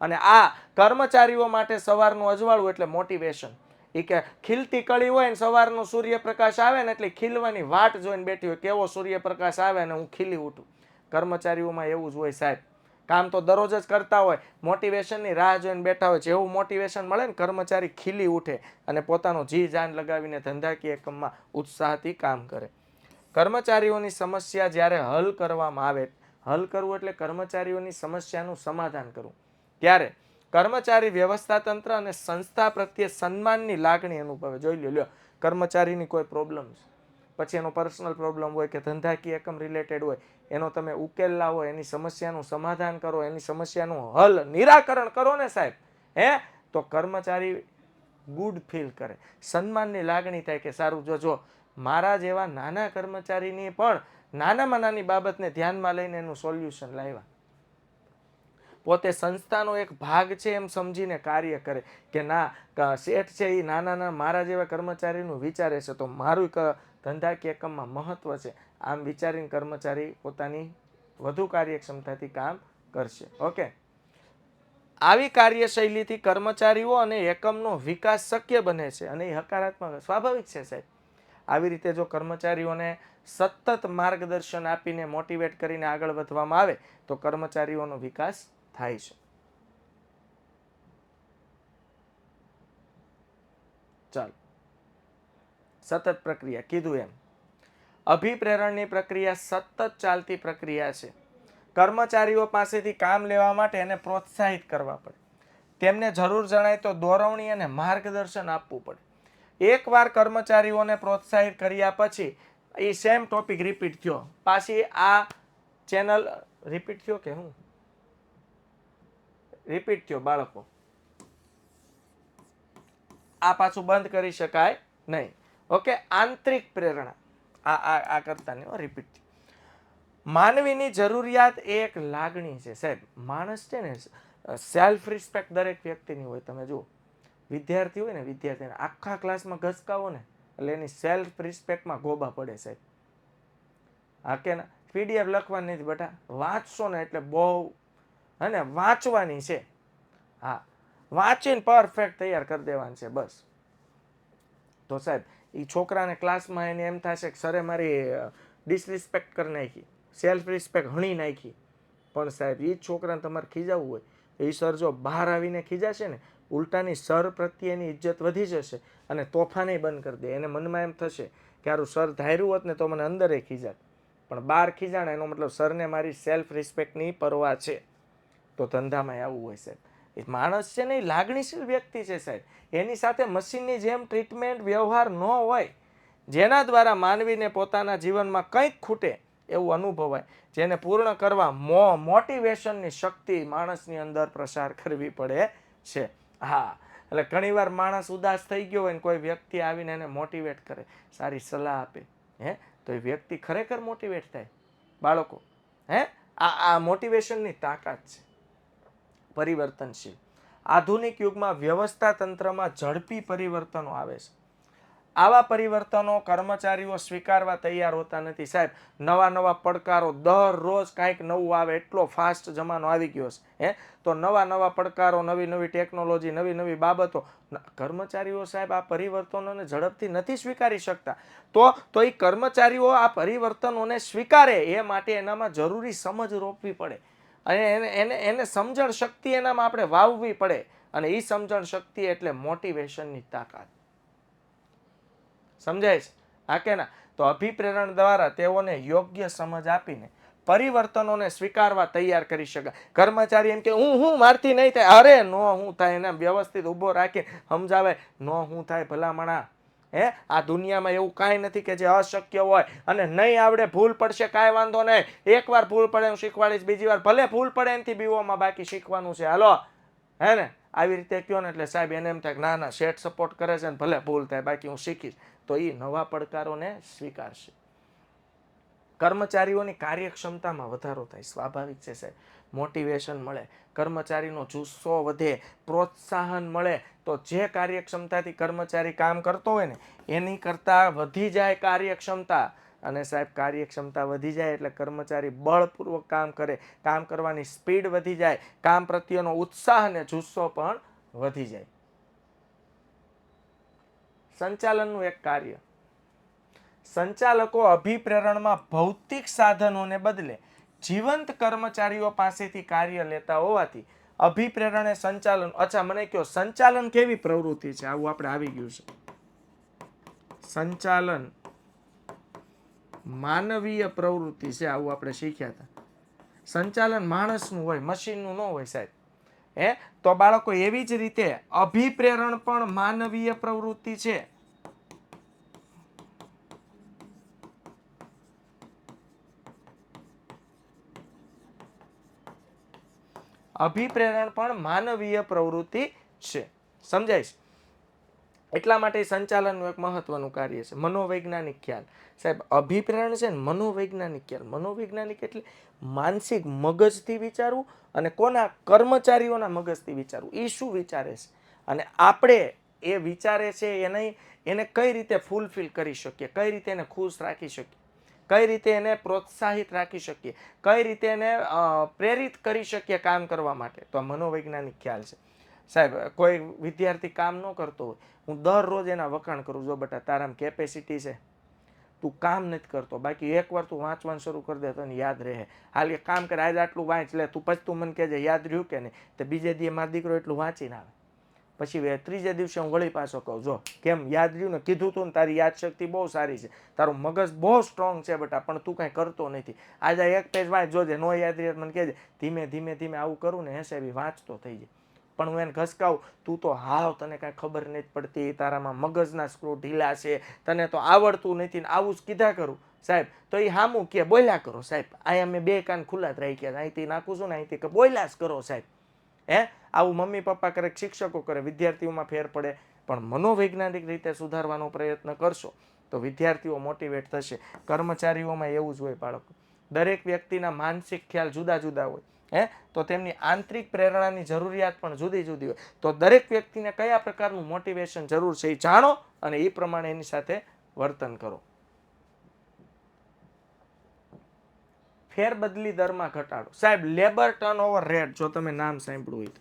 અને આ કર્મચારીઓ માટે સવારનું અજવાળું એટલે મોટિવેશન. એ કે ખીલતી કળી હોય ને, સવારનો સૂર્યપ્રકાશ આવે ને એટલે ખીલવાની વાટ જોઈને બેઠી હોય, કેવો સૂર્યપ્રકાશ આવે ને હું ખીલી ઉઠું. કર્મચારીઓમાં એવું જ હોય સાહેબ. કામ તો દરરોજ જ કરતા હોય, મોટિવેશનની રાહ જોઈને બેઠા હોય. જેવું મોટિવેશન મળે ને, કર્મચારી ખીલી ઉઠે અને પોતાનો જી જાન લગાવીને ધંધાકીય એકમમાં ઉત્સાહથી કામ કરે. કર્મચારીઓની સમસ્યા જ્યારે હલ કરવામાં આવે, હલ કરવું એટલે કર્મચારીઓની સમસ્યાનું સમાધાન કરવું, ત્યારે કર્મચારી વ્યવસ્થા તંત્ર અને સંસ્થા પ્રત્યે સન્માનની લાગણી અનુભવે. જોઈ લ્યો, કર્મચારીની કોઈ પ્રોબ્લેમ છે, પછી એનો પર્સનલ પ્રોબ્લેમ હોય કે ધંધાકીય એકમ રિલેટેડ હોય, એનો તમે ઉકેલ લાવો, એની સમસ્યાનું સમાધાન કરો, એની સમસ્યાનું હલ નિરાકરણ કરો ને સાહેબ, તો કર્મચારી ગુડ ફીલ કરે, સન્માનની લાગણી થાય કે સારું, જો મારા જેવા નાના કર્મચારીની પણ નાનામાં નાની બાબતને ધ્યાનમાં લઈને એનું સોલ્યુશન લાવ્યા. પોતે સંસ્થાનો એક ભાગ છે એમ સમજીને કાર્ય કરે કે ના, શેઠ છે એ નાના મારા જેવા કર્મચારીનું વિચારે છે, તો મારું ધંધાકીય એકમમાં મહત્વ છે. આમ વિચારીને કર્મચારી પોતાની વધુ કાર્યક્ષમતાથી કામ કરશે. ઓકે, આવી કાર્યશૈલીથી કર્મચારીઓ અને એકમનો વિકાસ શક્ય બને છે અને એ હકારાત્મક સ્વાભાવિક છે સાહેબ. આવી રીતે જો કર્મચારીઓને સતત માર્ગદર્શન આપીને મોટિવેટ કરીને આગળ વધવામાં આવે તો કર્મચારીઓનો વિકાસ થાય છે. ચાલો, સતત પ્રક્રિયા કીધું એમ. અભિપ્રેરણની પ્રક્રિયા સતત ચાલતી પ્રક્રિયા છે. કર્મચારીઓ પાસેથી કામ લેવા માટે એને પ્રોત્સાહિત કરવા પડે. તેમને જરૂર જણાય તો દોરવણી અને માર્ગદર્શન આપવું પડે. એકવાર કર્મચારીઓને પ્રોત્સાહિત કર્યા પછી એ સેમ ટોપિક રિપીટ થયો, પાછી આ ચેનલ રિપીટ થયો કે હું રિપીટ થયો બાળકો, આ પાછું બંધ કરી શકાય નહીં. ઓકે, આંતરિક પ્રેરણા આ કરતા નહીં, રિપીટ. માનવીની જરૂરિયાત એ એક લાગણી છે સાહેબ. માણસ છે ને, સેલ્ફ રિસ્પેક્ટ દરેક વ્યક્તિની હોય. તમે જુઓ, વિદ્યાર્થી હોય ને, વિદ્યાર્થીને આખા ક્લાસમાં ઘસકાવો ને એટલે એની સેલ્ફ રિસ્પેક્ટમાં ગોબા પડે સાહેબ. હા કે ના? પીડીએફ લખવાની નથી બેટા, વાંચશો ને એટલે બહુ વાંચવાની છે. હા, વાંચીને પરફેક્ટ તૈયાર કરી દેવાનું છે બસ. તો સાહેબ, એ છોકરાને ક્લાસમાં એને એમ થશે કે સરે મારી ડિસરિસ્પેક્ટ કરી નાખી, સેલ્ફ રિસ્પેક્ટ હણી નાખી. પણ સાહેબ, એ જ છોકરાને તમારે ખીજાવવું હોય તો એ સર જો બહાર આવીને ખીજાશે ને, ઉલટાની સર પ્રત્યેની ઇજ્જત વધી જશે અને તોફાને બંધ કરી દે. એને મનમાં એમ થશે કે હારું સર ધાર્યું હોત ને તો મને અંદરે ખીજાત, પણ બહાર ખીજાણે એનો મતલબ સરને મારી સેલ્ફ રિસ્પેક્ટની પરવા છે. તો ધંધામાં આવવું હોય સાહેબ. એ માણસ છે ને, એ લાગણીશીલ વ્યક્તિ છે સાહેબ. એની સાથે મશીનની જેમ ટ્રીટમેન્ટ વ્યવહાર ન હોય, જેના દ્વારા માનવીને પોતાના જીવનમાં કંઈક ખૂટે એવું અનુભવાય, જેને પૂર્ણ કરવા મોટિવેશનની શક્તિ માણસની અંદર પ્રસાર કરવી પડે છે. હા, એટલે ઘણીવાર માણસ ઉદાસ થઈ ગયો હોય ને કોઈ વ્યક્તિ આવીને એને મોટિવેટ કરે, સારી સલાહ આપે, તો એ વ્યક્તિ ખરેખર મોટિવેટ થાય બાળકો. આ મોટિવેશનની તાકાત છે. પરિવર્તનશીલ આધુનિક યુગમાં વ્યવસ્થા તંત્રમાં ઝડપી પરિવર્તનો આવે છે. આવા પરિવર્તનો કર્મચારીઓ સ્વીકારવા તૈયાર હોતા નથી સાહેબ. નવા પડકારો દરરોજ કાંઈક નવું આવે, એટલો ફાસ્ટ જમાનો આવી ગયો છે. તો નવા પડકારો, નવી ટેકનોલોજી, નવી બાબતો, કર્મચારીઓ સાહેબ આ પરિવર્તનોને ઝડપથી નથી સ્વીકારી શકતા. તો એ કર્મચારીઓ આ પરિવર્તનોને સ્વીકારે એ માટે એનામાં જરૂરી સમજ રોપવી પડે અને એને સમજણ શક્તિ એનામાં આપણે વાવવી પડે. અને એ સમજણ શક્તિ એટલે મોટિવેશનની તાકાત. સમજાય છે? હા કે ના? તો અભિપ્રેરણ દ્વારા તેઓને યોગ્ય સમજ આપીને પરિવર્તનોને સ્વીકારવા તૈયાર કરી શકાય. કર્મચારી એમ કે હું મારથી નહીં થાય, અરે નો હું થાય, એને વ્યવસ્થિત ઊભો રાખી સમજાવે, નો હું થાય ભલામણા. આ દુનિયામાં એવું કાંઈ નથી કે જે અશક્ય હોય. અને નહીં આવડે, ભૂલ પડશે, કાંઈ વાંધો નહીં, એકવાર ભૂલ પડે હું શીખવાડીશ, બીજી વાર ભલે ભૂલ પડે એનાથી બીવોમાં, બાકી શીખવાનું છે. હાલો, હે ને? આવી રીતે કહો ને એટલે સાહેબ એને એમ થાય કે ના ના શેઠ સપોર્ટ કરે છે ને ભલે ભૂલ થાય બાકી હું શીખીશ, તો એ નવા પડકારોને સ્વીકારશે. કર્મચારીઓની કાર્યક્ષમતામાં વધારો થાય, સ્વાભાવિક છે સાહેબ. મોટિવેશન મળે, કર્મચારીનો જુસ્સો વધે, પ્રોત્સાહન મળે, તો જે કાર્યક્ષમતાથી કર્મચારી કામ કરતો હોય ને એની કરતાં વધી જાય કાર્યક્ષમતા. અને સાહેબ કાર્યક્ષમતા વધી જાય એટલે કર્મચારી બળપૂર્વક કામ કરે, કામ કરવાની સ્પીડ વધી જાય, કામ પ્રત્યેનો ઉત્સાહ અને જુસ્સો પણ વધી જાય. સંચાલનનું એક કાર્ય, સંચાલકો અભિપ્રેરણમાં ભૌતિક સાધનોને બદલે જીવંત કર્મચારીઓ પાસેથી કાર્ય લેતા હોવાથી અભિપ્રેરણ એ સંચાલન. અચ્છા મને કહો સંચાલન કેવી પ્રવૃત્તિ છે? આવું આપણે આવી ગયું છે. સંચાલન માનવીય પ્રવૃત્તિ છે, આવું આપણે શીખ્યા હતા. સંચાલન માણસનું હોય, મશીનનું ન હોય સાહેબ. તો બાળકો એવી જ રીતે અભિપ્રેરણ પણ માનવીય પ્રવૃત્તિ છે. અભિપ્રેરણ પણ માનવીય પ્રવૃત્તિ છે, સમજાય છે? એટલા માટે સંચાલનનું એક મહત્વનું કાર્ય છે. મનોવૈજ્ઞાનિક ખ્યાલ સાહેબ, અભિપ્રેરણ છે ને મનોવૈજ્ઞાનિક ખ્યાલ. મનોવૈજ્ઞાનિક એટલે માનસિક મગજથી વિચારવું અને કોના કર્મચારીઓના મગજથી વિચારવું, એ શું વિચારે છે અને આપણે એ વિચારે છે એને કઈ રીતે ફૂલફિલ કરી શકીએ, કઈ રીતે એને ખુશ રાખી શકીએ, કઈ રીતે એને પ્રોત્સાહિત રાખી શકીએ, કઈ રીતે એને પ્રેરિત કરી શકીએ કામ કરવા માટે, તો આ મનોવૈજ્ઞાનિક ખ્યાલ છે સાહેબ. કોઈ વિદ્યાર્થી કામ ન કરતો હોય, હું દરરોજ એના વખાણ કરું, જો બેટા તારામાં કેપેસિટી છે, તું કામ નથી કરતો, બાકી એકવાર તું વાંચવાનું શરૂ કરી દે તને યાદ રહે. હાલ એક કામ કરે, આજે આટલું વાંચ લે, તું પછી તું મને કહેજે યાદ રહ્યું કે નહીં. તો બીજે દી મારો દીકરો એટલું વાંચીને આવે, પછી ત્રીજે દિવસે હું વળી પાછો કહું, જો કેમ યાદ રહ્યું ને, કીધું તું ને, તારી યાદશક્તિ બહુ સારી છે, તારું મગજ બહુ સ્ટ્રોંગ છે બેટા, પણ તું કાંઈ કરતો નથી. આજે એક પેજ વાંચ, જોજે નો યાદ રહે મને કહેજે. ધીમે ધીમે ધીમે આવું કરું ને હશે એવી વાંચતો થઈ જાય. પણ હું એને ઘસકાવું, તું તો હાવ તને કાંઈ ખબર નથી પડતી, તારામાં મગજના સ્ક્રૂ ઢીલા છે, તને તો આવડતું નથી ને આવું જ કીધા કરું સાહેબ, તો એ હામું કે બોલ્યા કરો સાહેબ. અહીંયા મેં બે કાન ખુલ્લા જ રાખ્યા, અહીંથી નાખું છું ને અહીંથી કે બોલ્યા જ કરો સાહેબ. આવું મમ્મી પપ્પા કરે, શિક્ષકો કરે, વિદ્યાર્થીઓમાં ફેર પડે. પણ મનોવૈજ્ઞાનિક રીતે સુધારવાનો પ્રયત્ન કરશો તો વિદ્યાર્થીઓ મોટિવેટ થશે. કર્મચારીઓમાં એવું જ હોય બાળકો, દરેક વ્યક્તિના માનસિક ખ્યાલ જુદા જુદા હોય, તો તેમની આંતરિક પ્રેરણાની જરૂરિયાત પણ જુદી જુદી હોય. તો દરેક વ્યક્તિને કયા પ્રકારનું મોટિવેશન જરૂર છે એ જાણો અને એ પ્રમાણે એની સાથે વર્તન કરો. ફેરબદલી દરમાં ઘટાડો સાહેબ, લેબર ટર્નઓવર રેટ, જો તમે નામ સાંભળ્યું હોય તો.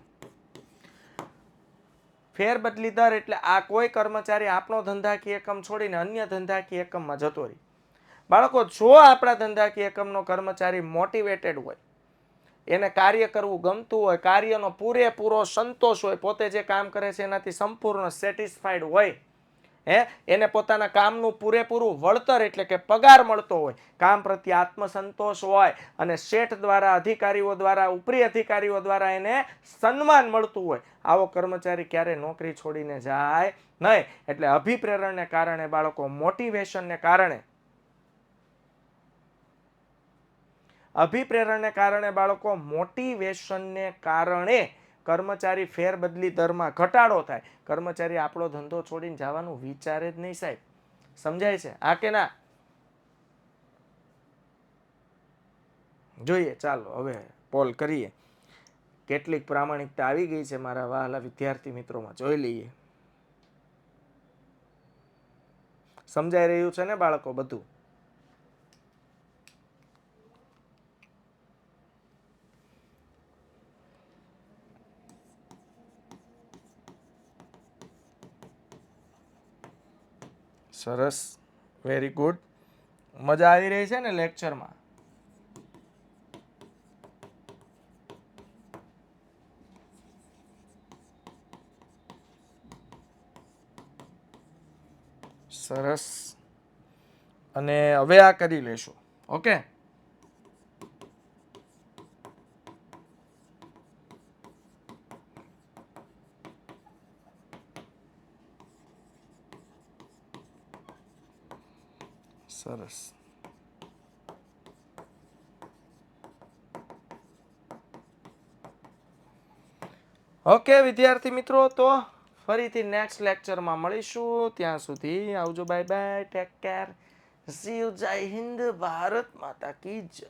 ફેરબદલી દર એટલે આ કોઈ કર્મચારી આપણો ધંધાકીય એકમ છોડીને અન્ય ધંધાકીય એકમમાં જતો રહે. બાળકો, જો આપણા ધંધાકીય એકમનો કર્મચારી મોટિવેટેડ હોય, એને કાર્ય કરવું ગમતું હોય, કાર્યનો પૂરેપૂરો સંતોષ હોય, પોતે જે કામ કરે છે એનાથી સંપૂર્ણ સેટિસ્ફાઈડ હોય, એને પોતાના કામનું પૂરેપૂરું વળતર એટલે કે પગાર મળતો હોય, કામ પ્રત્યે આત્મસંતોષ હોય અને શેઠ દ્વારા, અધિકારીઓ દ્વારા, ઉપરી અધિકારીઓ દ્વારા એને સન્માન મળતું હોય, આવો કર્મચારી ક્યારે નોકરી છોડીને જાય નહીં. એટલે અભિપ્રેરણને કારણે બાળકો, મોટિવેશનને કારણે, અભિપ્રેરણને કારણે બાળકો, મોટિવેશનને કારણે કર્મચારી ફેરબદલી દરમાં ઘટાડો થાય. કર્મચારી આપણો ધંધો છોડીને જવાનું વિચારે જ નહીં સાહેબ. સમજાય છે આ કે ના? જોઈએ, ચાલો હવે પોલ કરીએ. કેટલીક પ્રામાણિકતા આવી ગઈ છે મારા વહાલા વિદ્યાર્થી મિત્રોમાં, જોઈ લઈએ. સમજાઈ રહ્યું છે ને બાળકો બધું? સરસ, વેરી ગુડ. મજા આવી રહી છે ને લેક્ચરમાં? સરસ. અને હવે આ કરી લેશું, ઓકે? સરસ. ઓકે વિદ્યાર્થી મિત્રો, તો ફરીથી નેક્સ્ટ લેક્ચરમાં મળીશું. ત્યાં સુધી આવજો, bye bye, take care, C you, જય હિન્દ, ભારત માતા કી જય.